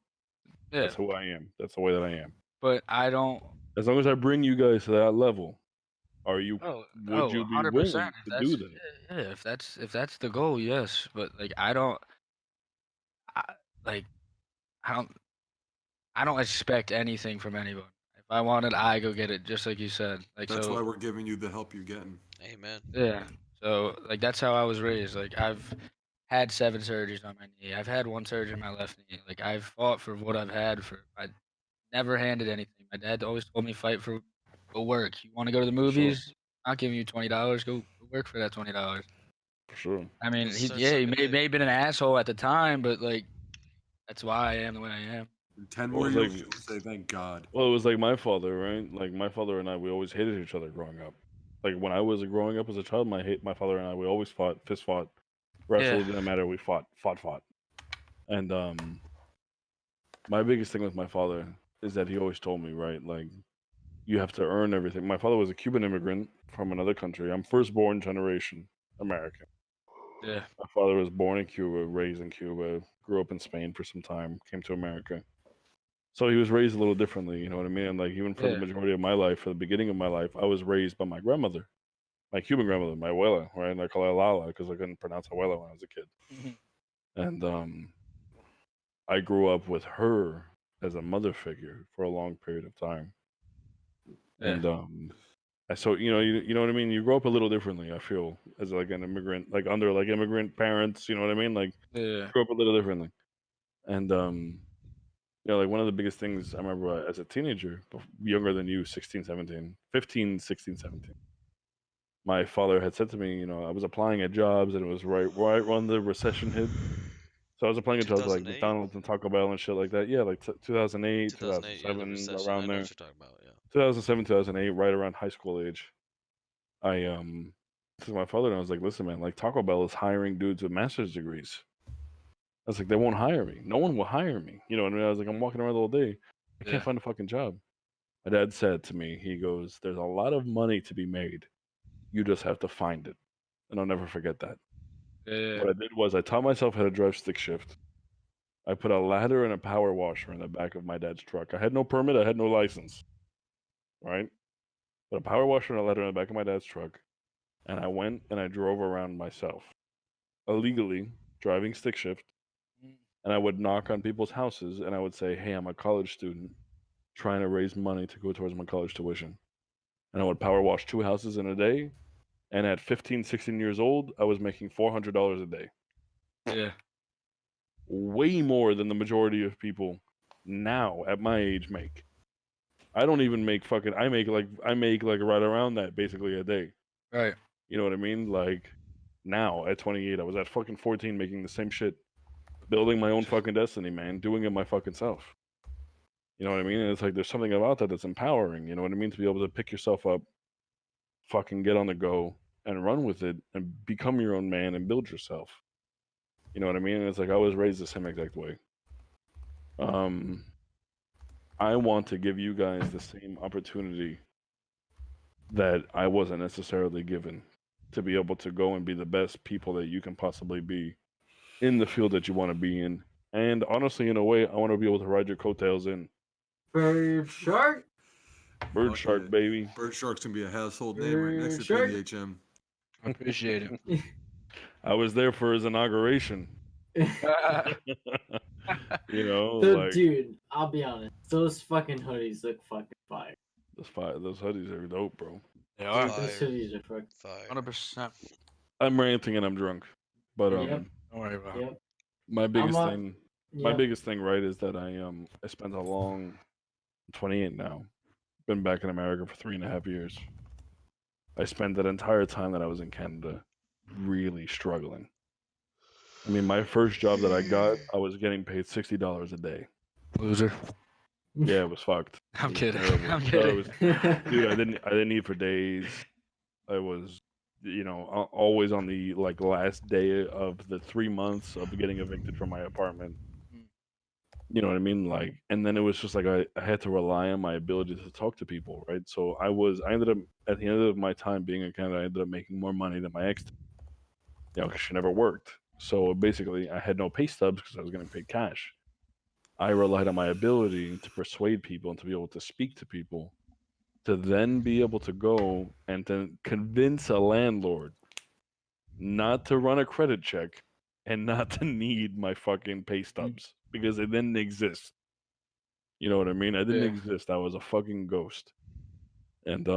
Yeah. That's who I am. That's the way that I am. But I don't. As long as I bring you guys to that level, would you be 100%. willing to do that? Yeah, if that's the goal, yes. But like I don't. Like I don't expect anything from anyone. If I want it, I go get it, just like you said. Like That's so. why we're giving you the help you're getting. Amen. Yeah. So like that's how I was raised. Like I've had 7 surgeries on my knee. I've had 1 surgery on my left knee. Like I've fought for what I've had for. I never handed anything. My dad always told me fight for go work. You want to go to the movies? I'll give you $20. Go work for that $20. For sure. I mean, Let's he start may sucking have been an asshole at the time, but like that's why I am the way I am. In 10 Well, more it's years, like- you'll say thank God. Well, it was like my father, right? Like my father and I, we always hated each other growing up. Like when I was growing up as a child, my father and I, we always fist fought, wrestled. Yeah. Didn't matter. We fought. And my biggest thing with my father is that he always told me, right, like you have to earn everything. My father was a Cuban immigrant from another country. I'm firstborn generation American. Yeah. My father was born in Cuba, raised in Cuba, grew up in Spain for some time, came to America. So he was raised a little differently, you know what I mean? And like even for the Yeah. majority of my life, for the beginning of my life, I was raised by my grandmother, my Cuban grandmother, my abuela, right? And I call her Lala because I couldn't pronounce abuela when I was a kid. Mhm. And I grew up with her as a mother figure for a long period of time. Yeah. And so you know what I mean. You grow up a little differently. I feel as like an immigrant, like under like immigrant parents. You know what I mean. Like Yeah. grew up a little differently. And like one of the biggest things I remember as a teenager, younger than you, 16, 17, 15, 16, 17. My father had said to me, I was applying at jobs, and it was right when the recession hit. So I was applying at jobs like 2008? McDonald's and Taco Bell and shit like that. Yeah, like 2008, 2008, yeah, the 2007, recession. around I know there. what you're talking about. Yeah. 2007, 2008, right around high school age. I to my father, and I was like, "Listen, man, like Taco Bell is hiring dudes with master's degrees." I was like, "They won't hire me. No one will hire me." You know what I mean? I was like, "I'm walking around all day. I can't Yeah. find a fucking job." My dad said to me, he goes, "There's a lot of money to be made. You just have to find it." And I'll never forget that. Yeah. What I did was I taught myself how to drive stick shift. I put a ladder and a power washer in the back of my dad's truck. I had no permit. I had no license. Right? Put a power washer and a ladder in the back of my dad's truck. And I went and I drove around myself, illegally driving stick shift. And I would knock on people's houses and I would say, "Hey, I'm a college student trying to raise money to go towards my college tuition." And I would power wash 2 houses in a day. And at 15, 16 years old, I was making $400 a day. Yeah. Way more than the majority of people now at my age make. I don't even make I make like right around that basically a day. Right. You know what I mean? Like now at 28, I was at fucking 14 making the same shit. Building my own fucking destiny, man. Doing it my fucking self. You know what I mean? And it's like there's something about that that's empowering, you know what I mean? To be able to pick yourself up, fucking get on the go and run with it and become your own man and build yourself. You know what I mean? And it's like I was raised the same exact way. I want to give you guys the same opportunity that I wasn't necessarily given to be able to go and be the best people that you can possibly be in the field that you want to be in. And honestly, in a way, I want to be able to ride your coattails in. Bird Shark. Bird Fuck Shark, yeah. baby. Bird Shark's gonna be a household name right next to Shark. PDHM. I appreciate it. I was there for his inauguration. You know, So, like dude, I'll be honest. Those fucking hoodies look fucking fire. those hoodies are dope, bro. They Dude, are. Fire. those hoodies are fucking. Fire. 100%. I'm ranting and I'm drunk, but Yep. Don't worry about it. Yep. my biggest I'm, thing, Yep. right, is that I spent a long 28 now. Been back in America for 3.5 years. I spent that entire time that I was in Canada really struggling. I mean, my first job that I got, I was getting paid $60 a day. Loser. Yeah, it was fucked. I'm It was kidding. terrible. I'm No, kidding. dude, I didn't eat for days. I was, always on the like last day of the 3 months of getting evicted from my apartment. You know what I mean? Like, and then it was just like I had to rely on my ability to talk to people, right? So I ended up at the end of my time being in Canada, I ended up making more money than my ex, because she never worked. So basically, I had no pay stubs because I was getting paid cash. I relied on my ability to persuade people and to be able to speak to people, to then be able to go and then convince a landlord not to run a credit check and not to need my fucking pay stubs because they didn't exist. You know what I mean? I didn't Yeah. exist. I was a fucking ghost. And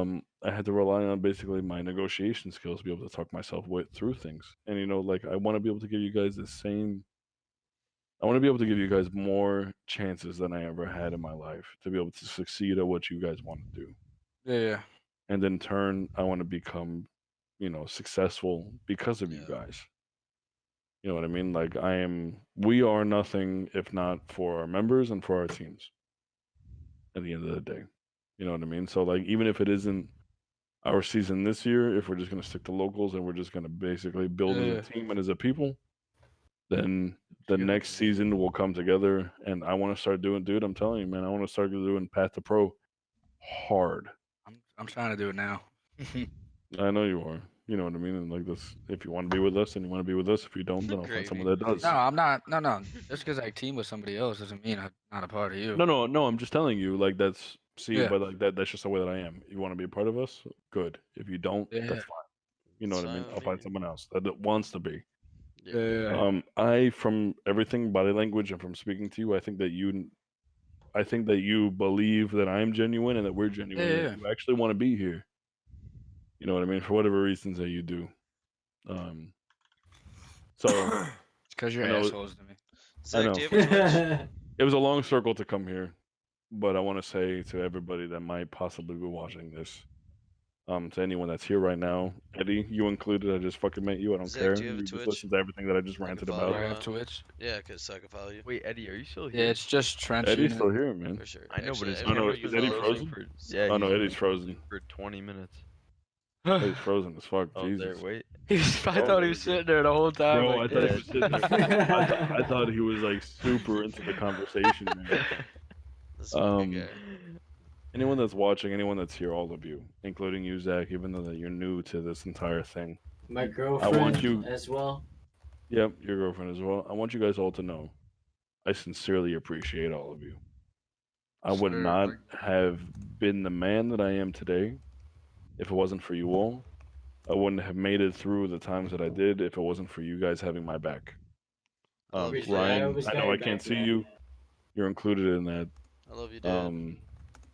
I had to rely on basically my negotiation skills to be able to talk myself through things. And like I want to be able to give you guys the same. I want to be able to give you guys more chances than I ever had in my life to be able to succeed at what you guys want to do. Yeah. And in turn, I want to become, successful because of you Yeah. guys. You know what I mean? Like we are nothing if not for our members and for our teams. At the end of the day, you know what I mean? So like, even if it isn't our season this year, if we're just gonna stick to locals and we're just gonna basically build as Yeah. a team and as a people, then the good. next season will come together. And I want to start doing, dude. I'm telling you, man, I want to start doing Path to Pro hard. I'm trying to do it now. I know you are. You know what I mean? And like this, if you want to be with us, then you want to be with us. If you don't, then I'll find someone that does. No, I'm not. No. Just because I team with somebody else doesn't mean I'm not a part of you. No. I'm just telling you, like Yeah. but like that's just the way that I am. You want to be a part of us? Good. If you don't, Yeah. that's fine. You know what I mean? So, I'll find someone else that wants to be. Yeah. I from everything body language and from speaking to you, I think I think that you believe that I am genuine and that we're genuine. And Yeah. that you actually want to be here. You know what I mean? For whatever reasons that you do. So It's because you're I know- assholes to me. Zach, know. do you have a Twitch? it was a long circle to come here, but I want to say to everybody that might possibly be watching this, to anyone that's here right now, Eddie, you included. I just fucking met you. I don't Zach, care. do you have a just Twitch? listen to everything that I just I can ranted follow Do about. I you. have Twitch? Yeah, so I can follow you. Wait, Eddie, are you still here? Yeah, it's just Trench Eddie's Unit. still here, man. For sure. I know, but Actually, his everyone no, camera is knows Eddie that. frozen? For, yeah, Oh no, he's Eddie's frozen. for 20 minutes. Eddie's frozen as fuck. Oh, Jesus. there, wait. I Oh, thought he there was we go. sitting there the whole time. Bro, I like thought he this. was sitting there. I thought he was like super into the conversation, man. This fucking Um, guy. Anyone that's watching, anyone that's here, all of you, including you, Zach, even though that you're new to this entire thing. My girlfriend you- as well. Yep, your girlfriend as well. I want you guys all to know, I sincerely appreciate all of you. I would Sure, not like- have been the man that I am today if it wasn't for you all. I wouldn't have made it through the times that I did if it wasn't for you guys having my back. I love you, Dad. Ryan, always I got know your I can't back, see man. you. You're included in that. I love you, Dad.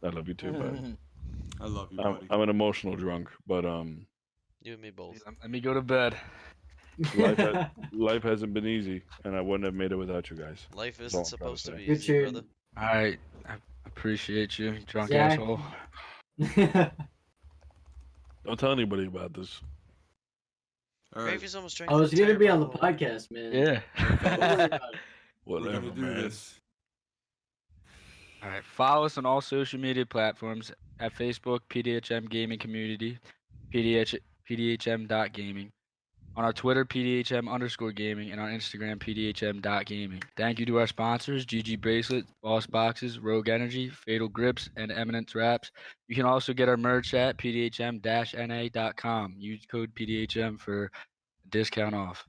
I love you too, but I love you, I'm, buddy. I'm an emotional drunk. But You and me both. Let me go to bed. life hasn't been easy, and I wouldn't have made it without you guys. Life That's all isn't I'm trying to supposed to say. be Good easy, cheer. brother. All right, I appreciate you, drunk Zach? asshole. Don't tell anybody about this. All right, Gravy's almost drank I was the gonna entire be on the bottle. podcast, man. Yeah. Don't worry about it. we're Whatever, gonna do man. this. All right, follow us on all social media platforms at Facebook, PDHM Gaming Community, PDHM.gaming, on our Twitter, PDHM_gaming, and on Instagram, PDHM.gaming. Thank you to our sponsors, GG Bracelet, Boss Boxes, Rogue Energy, Fatal Grips, and Eminence Wraps. You can also get our merch at PDHM-NA.com. Use code PDHM for a discount off.